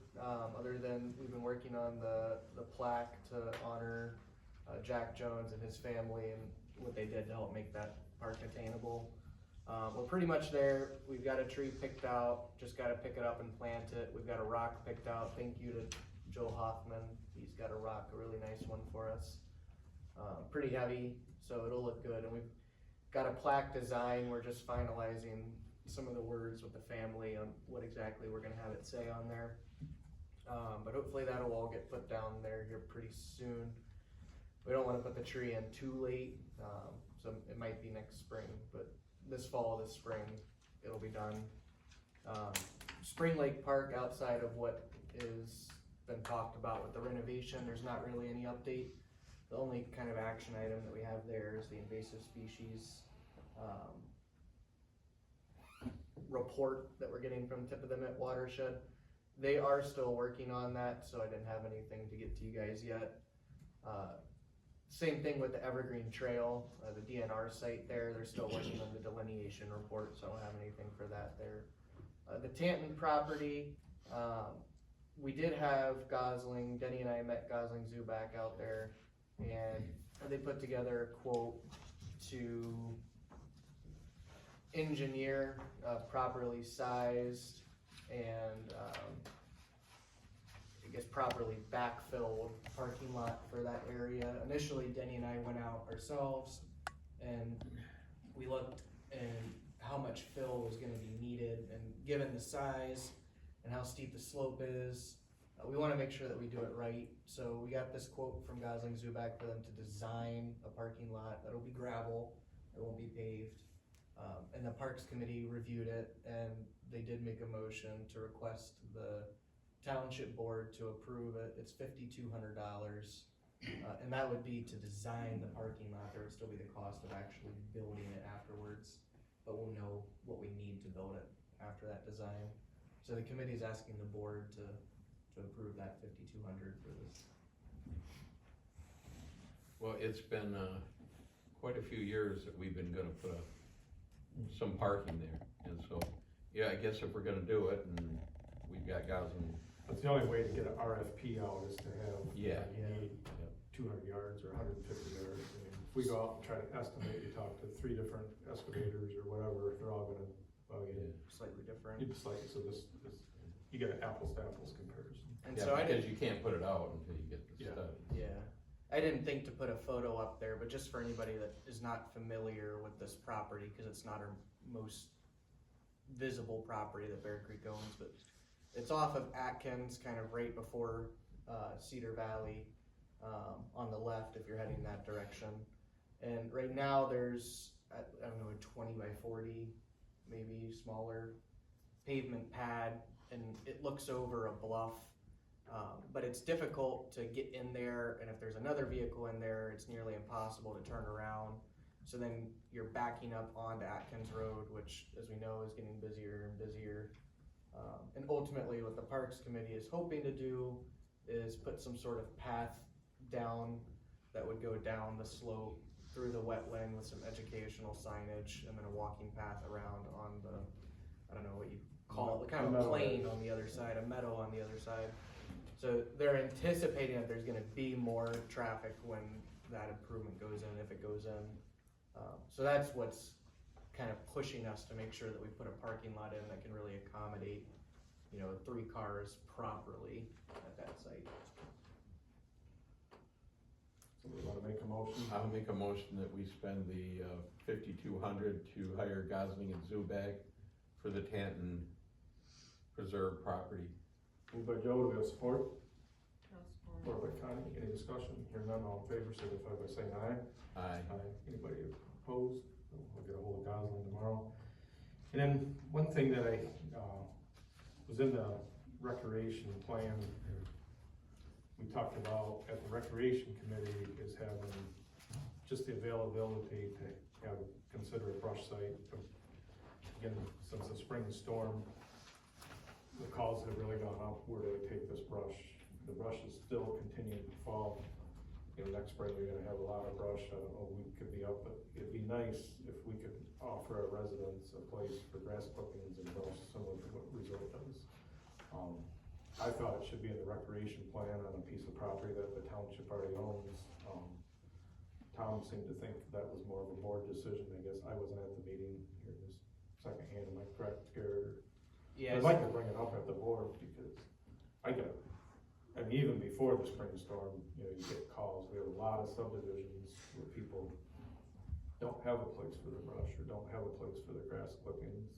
other than we've been working on the plaque to honor Jack Jones and his family and what they did to help make that park attainable. We're pretty much there. We've got a tree picked out, just gotta pick it up and plant it. We've got a rock picked out. Thank you to Joe Hoffman. He's got a rock, a really nice one for us. Pretty heavy, so it'll look good. And we've got a plaque design. We're just finalizing some of the words with the family on what exactly we're gonna have it say on there. But hopefully that'll all get put down there here pretty soon. We don't wanna put the tree in too late, so it might be next spring, but this fall, this spring, it'll be done. Spring Lake Park, outside of what is been talked about with the renovation, there's not really any update. The only kind of action item that we have there is the invasive species report that we're getting from Tip of the Mitt Watershed. They are still working on that, so I didn't have anything to get to you guys yet. Same thing with the Evergreen Trail, the DNR site there. They're still working on the delineation report, so I don't have anything for that there. The Tanton property, we did have Gosling, Denny and I met Gosling Zuback out there, and they put together a quote to engineer properly sized and I guess properly backfilled parking lot for that area. Initially, Denny and I went out ourselves and we looked and how much fill was gonna be needed, and given the size and how steep the slope is, we wanna make sure that we do it right. So we got this quote from Gosling Zuback for them to design a parking lot that'll be gravel, it won't be paved. And the Parks Committee reviewed it, and they did make a motion to request the Township Board to approve it. It's $5,200, and that would be to design the parking lot. There would still be the cost of actually building it afterwards, but we'll know what we need to build it after that design. So the committee is asking the board to approve that $5,200 for this. Well, it's been quite a few years that we've been gonna put some parking there, and so, yeah, I guess if we're gonna do it, and we've got Gosling. That's the only way to get an RFP out is to have, Yeah. you need 200 yards or 150 yards. I mean, if we go out and try to estimate, you talk to 3 different excavators or whatever, they're all gonna, Slightly different. it's like, so this, you get an apples to apples comparison. And Yeah, so I because didn't, you can't put it out until you get the Yeah. study. yeah, I didn't think to put a photo up there, but just for anybody that is not familiar with this property, cause it's not our most visible property that Bear Creek owns, but it's off of Atkins, kind of right before, Cedar Valley, on the left if you're heading that direction. And right now there's, I don't know, a 20 by 40, maybe smaller pavement pad, and it looks over a bluff. But it's difficult to get in there, and if there's another vehicle in there, it's nearly impossible to turn around. So then you're backing up onto Atkins Road, which, as we know, is getting busier and busier. And ultimately what the Parks Committee is hoping to do is put some sort of path down that would go down the slope through the wetland with some educational signage, and then a walking path around on the, I don't know what you call it, kind of a plain on the other side, a meadow on the other side. So they're anticipating that there's gonna be more traffic when that improvement goes in, if it goes in. So that's what's kind of pushing us to make sure that we put a parking lot in that can really accommodate, 3 cars properly at that site. Somebody wanna make a motion? I'll make a motion that we spend the $5,200 to hire Gosling and Zubak for the Tanton Preserve property. Moved by Joe, do we have support? No support. Support by Connie, any discussion? Hearing none, all in favor, signify by saying aye. Aye. Anybody opposed? We'll get a hold of Gosling tomorrow. And then one thing that I, was in the recreation plan, we talked about at the recreation committee is having just the availability to consider a brush site. Again, since the spring storm, the calls have really gone up, where do we take this brush? The brush is still continuing to fall. Next spring we're gonna have a lot of brush. I don't know, we could be up, but it'd be nice if we could offer our residents a place for grass clippings and brush, similar to what Resort does. I thought it should be in the recreation plan on a piece of property that the township already owns. Tom seemed to think that was more of a board decision. I guess I wasn't at the meeting here this second hand, am I correct, Garrett? Yeah. I'd like to bring it up at the board because even before the spring storm, you get calls. We have a lot of subdivisions where people don't have a place for their brush or don't have a place for their grass clippings.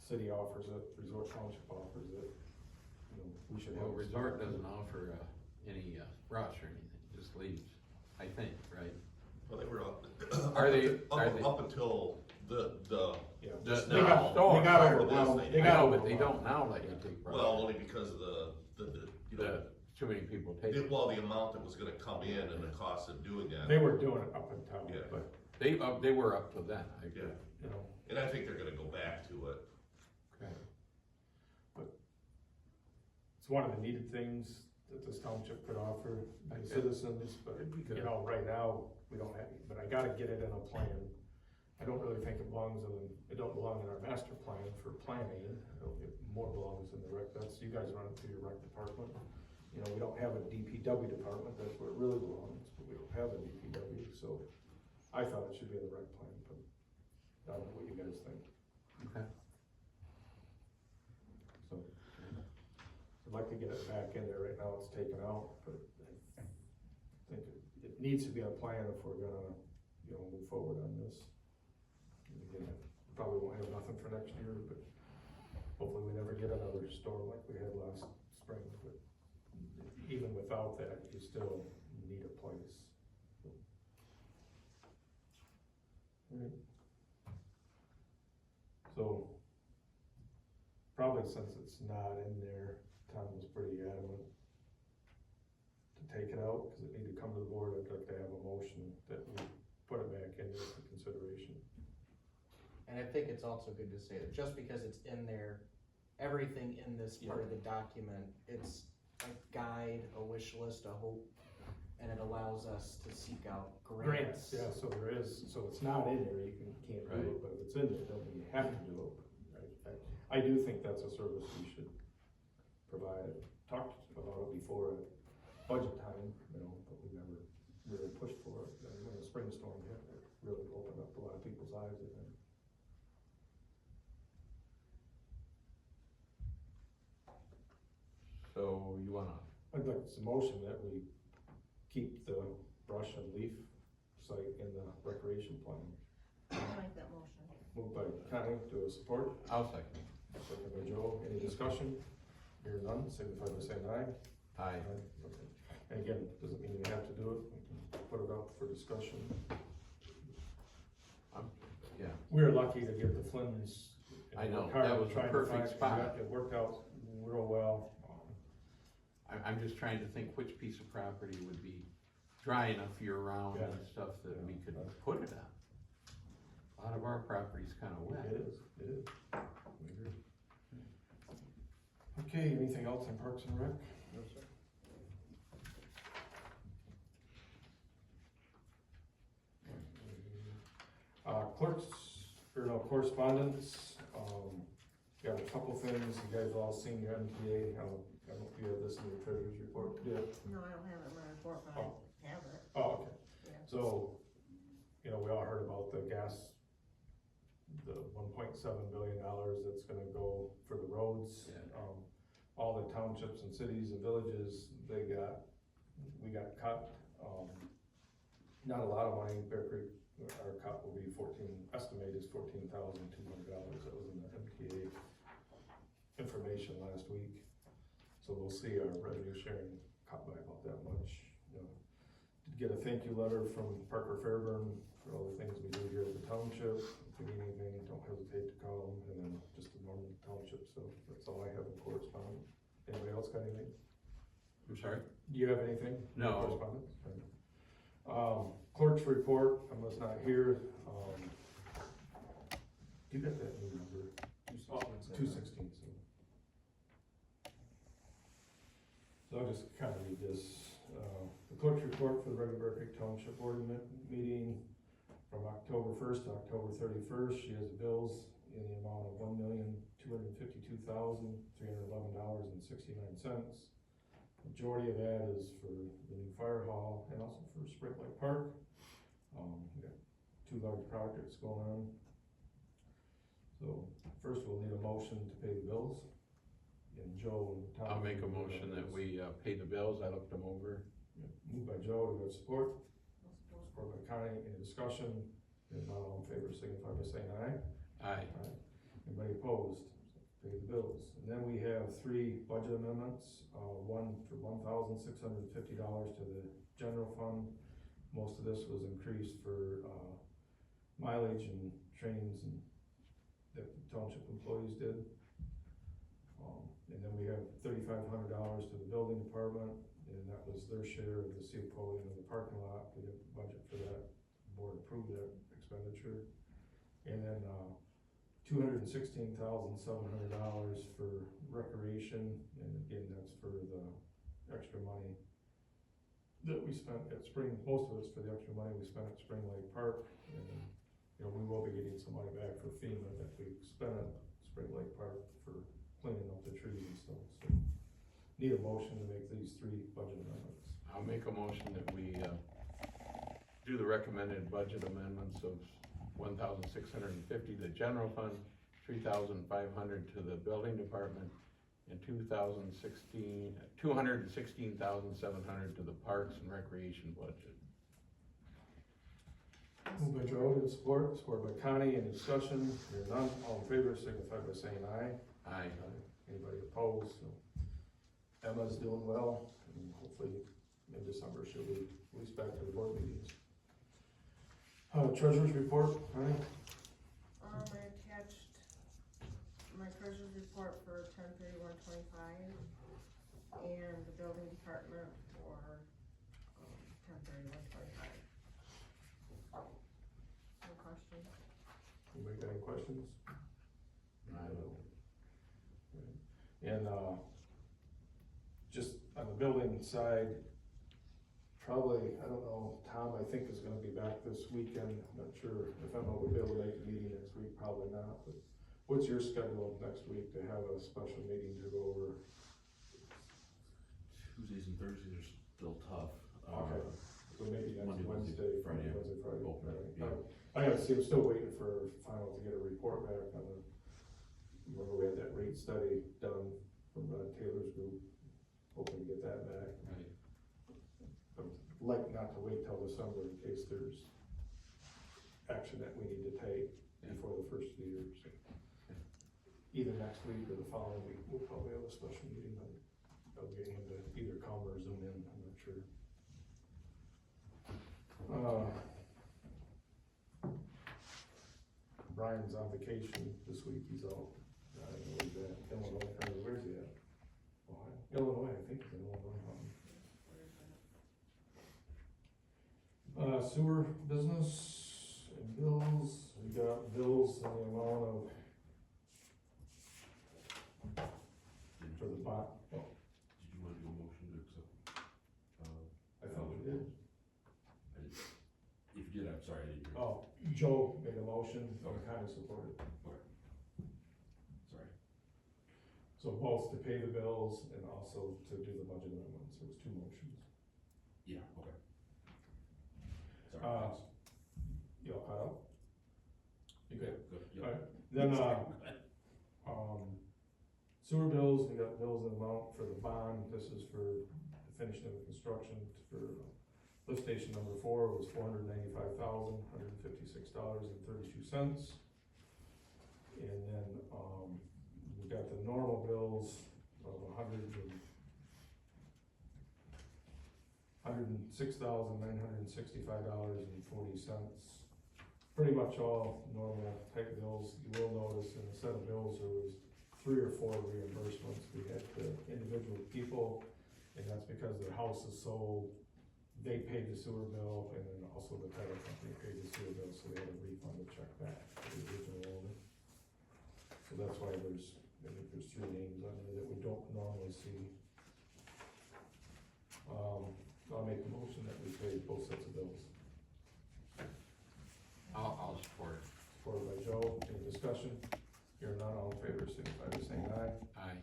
City offers it, Resort Township offers it. We should have. Well, Resort doesn't offer any brush or anything, just leaves, I think, right? Well, they were up. Are they? Up until the. Yeah. Just They now. got Prior to overwhelmed. this, They I got know, but they overwhelmed. don't now let you take brush. Well, only because of Too many people take it. well, the amount that was gonna come in and the cost of doing that. They were doing it up until, Yeah. but, They were up to then, I agree. Yeah. And I think they're gonna go back to it. Okay. it's one of the needed things that this township could offer the citizens, but, right now, we don't have, but I gotta get it in a plan. I don't really think it belongs it don't belong in our master plan for planning. It more belongs in the rec, you guys run it through your rec department. We don't have a DPW department, that's where it really belongs, but we don't have a DPW, so I thought it should be in the rec plan, but I don't know what you guys think. Okay. So, I'd like to get it back in there, right now it's taken out, but I think it needs to be a plan if we're gonna, move forward on this. And again, probably won't have nothing for next year, but hopefully we never get another storm like we had last spring, but even without that, you still need a place. Alright. So, probably since it's not in there, Tom was pretty adamant to take it out, cause it needed to come to the board. I'd like to have a motion that we put it back in there for consideration. And I think it's also good to say that just because it's in there, everything in this part of the document, it's a guide, a wish list, a hope, and it allows us to seek out grants. Yeah, so there is, so it's not in there, you can't do it, but if it's in there, don't mean you have to do it. I do think that's a service we should provide. Talked about it before at budget time, but we never really pushed for it. And when the spring storm hit, it really opened up a lot of people's eyes, I think. So you wanna, I'd like some motion that we keep the brush and leaf site in the recreation plan. I'll make that motion. Moved by Connie, do a support, I'll second. second by Joe, any discussion? Hear none, signify by saying aye. Aye. Okay. And again, doesn't mean you have to do it, we can put it up for discussion. Yeah, We were lucky to get the Flynn's. I know, Worked hard that was the trying to perfect find- spot. It worked out real well. I'm just trying to think which piece of property would be dry enough year-round and Yeah. stuff that we could put it on. A lot of our property's kinda wet. It is. We agree. Okay, anything else in Parks and Rec? No, sir. Clerks, or no, correspondence, got a couple things, you guys all seen your MTA, I don't know if you have this in your treasurer's report, yeah. No, I don't have it in my report, but Oh. I have it. Oh, okay, Yeah. so, you know, we all heard about the gas, the $1.7 billion that's gonna go for the roads. Yeah. All the townships and cities and villages, we got cut, not a lot of money, Bear Creek, our cut will be estimated is $14,200, that was in the MTA information last week. So we'll see our revenue sharing cut by about that much. You know, did get a thank you letter from Parker Fairburn for all the things we do here at the township. If you need anything, don't hesitate to call them, and then just the normal township stuff, that's all I have in correspondence. Anybody else got anything? I'm sorry? Do you have anything? in No. Correspondence? Clerk's report, I was not here, you got that new number? 216, so I'll just kind of read this. The clerk's report for the regular Bear Creek Township Board meeting from October 1st to October 31st. She has bills in the amount of $1,252,311.69. Majority of that is for the new fire hall and also for Spring Lake Park. We got 2 large projects going on. So first we'll need a motion to pay the bills. And Joe and Tom. I'll make a motion that we pay the bills, I looked them over. Moved by Joe, to support. Support by Connie, any discussion? If not, all in favor, signify by saying aye. Aye. Anybody opposed? Pay the bills. And then we have 3 budget amendments, one for $1,650 to the general fund. Most of this was increased for mileage and trainings and that the township employees did. And then we have $3,500 to the building department, and that was their share of the seal coating of the parking lot. We didn't budget for that. The board approved that expenditure. And then $216,700 for recreation, and again, that's for the extra money that we spent at Spring, most of it's for the extra money we spent at Spring Lake Park. And, you know, we will be getting some money back for FEMA that we spent at Spring Lake Park for cleaning up the trees and stuff, so. Need a motion to make these 3 budget amendments. I'll make a motion that we do the recommended budget amendments of $1,650 to the general fund, $3,500 to the building department, and $216,700 to the parks and recreation budget. Moved by Joe, to support by Connie, any discussion? Hearing none, all in favor, signify by saying aye. Aye. Anybody opposed? So Emma's doing well, and hopefully in December she'll be released back to the board meetings. Treasurer's report, Connie? I attached my treasurer's report for 10/31/25 and the building department for 10/31/25. No questions? Anybody got any questions? I don't. And, just on the building side, probably, I don't know, Tom, I think is gonna be back this weekend. I'm not sure if Emma will be able to make a meeting next week, probably not, but what's your schedule next week to have a special meeting to go over? Tuesdays and Thursdays are still tough. Okay, so maybe next Monday, Wednesday, Friday. Friday. Open, Right. yeah. I gotta see, I'm still waiting for final to get a report back on the, remember we had that rate study done from Taylor's group, hoping to get that back. Right. I'm like not to wait till December in case there's action that we need to take before the first of the year. So either next week or the following week, we'll probably have a special meeting on, getting him to either come or Zoom in, I'm not sure. Brian's on vacation this week, he's out, I don't know where he's at, Illinois, or where's he at? Ohio? Illinois, I think he's in Illinois. Sewer business and bills, we got bills in the amount of, for the bond, oh, Did you want to do a motion to accept? I thought we did. I did. If you did, I'm sorry, I didn't hear. Oh, Joe made a motion, so I kind of supported. Okay. Sorry. So both to pay the bills and also to do the budget amendments, so it was two motions. Yeah, okay. Sorry. Uh, thanks. You all caught up? You good? Good, yeah. Alright, then, sewer bills, we got bills in amount for the bond, this is for the finishing of the construction for lift station number 4, was $495,156.32. And then, we got the normal bills of $106,965.40. Pretty much all normal type bills. You will notice in the set of bills, there was 3 or 4 reimbursements. We had to individual people, and that's because their house is sold, they paid the sewer bill, and then also the title company paid the sewer bill, so they had to refund the check back to the original owner. So that's why there's, I think there's 3 names on there that we don't normally see. I'll make a motion that we pay both sets of bills. I'll support it. Supported by Joe, any discussion? Hearing none, all in favor, signify by saying aye. Aye.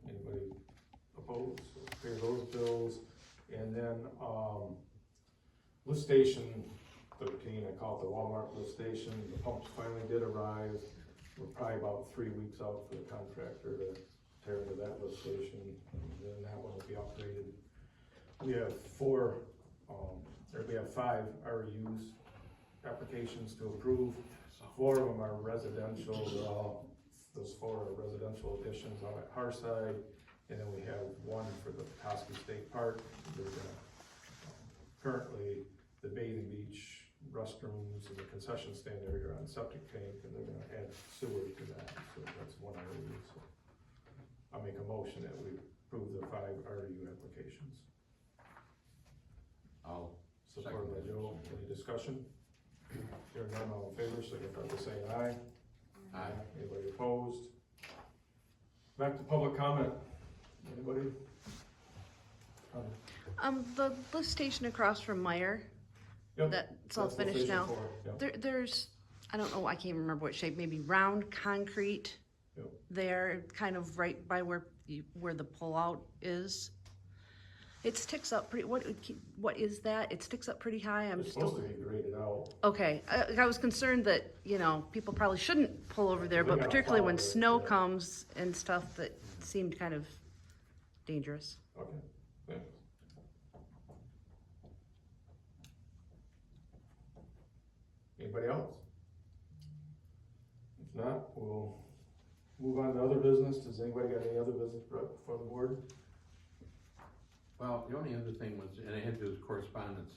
Anybody opposed? So pay those bills, and then, lift station 13, I call it the Walmart lift station, the pumps finally did arrive. We're probably about 3 weeks out for the contractor to tear into that lift station, and then that one will be upgraded. We have 5 RUs applications to approve. 4 of them are residential, those 4 are residential additions out at Harside, and then we have 1 for the Petoskey State Park. They're gonna, currently, the bathing beach, restrooms, and the concession stand area are on septic tank, and they're gonna add sewer to that, so that's 1 RU. So I'll make a motion that we approve the 5 RU applications. I'll Supported by Joe, any discussion? Hearing none, all in favor, signify by saying aye. Aye. Anybody opposed? Back to public comment. Anybody? The lift station across from Meyer, Yep. that's all That's lift finished station now. 4, yep. There's, I don't know, I can't remember what shape, maybe round concrete Yep. there, kind of right by where the pullout is. It sticks up pretty, what is that? It sticks up pretty high, I'm It's still. supposed to be graded out. Okay, I was concerned that, people probably shouldn't pull over there, but We got particularly when plow there, snow yeah. comes and stuff, that seemed kind of dangerous. Okay, thanks. Anybody else? If not, we'll move on to other business. Does anybody got any other business brought before the board? Well, the only other thing was, and I had to do with correspondence,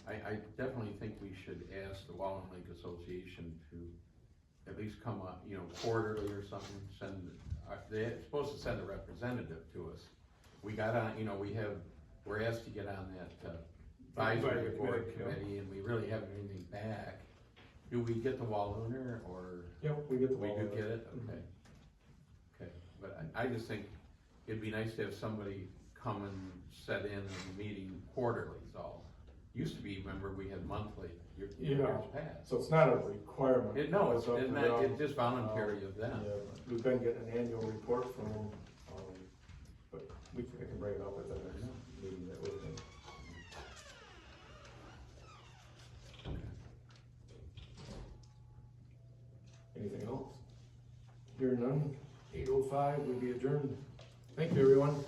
I definitely think we should ask the Wallen Lake Association to at least come up, quarterly or something, they're supposed to send a representative to us. We got on, we're asked to get on that advisory board committee, and we really haven't anything back. Do we get the Wallooner, or? Yep, we get the We do Wallooner. get it, okay. Okay, but I just think it'd be nice to have somebody come and set in a meeting quarterly, is all. Used to be, remember, we had monthly, years past. So it's not a requirement. It's up to them. it's just voluntary of them. Yeah, we've been getting an annual report from them, but I can bring it up at the next meeting that we're in. Anything else? Hearing none, 8:05, we'll be adjourned. Thank you, everyone.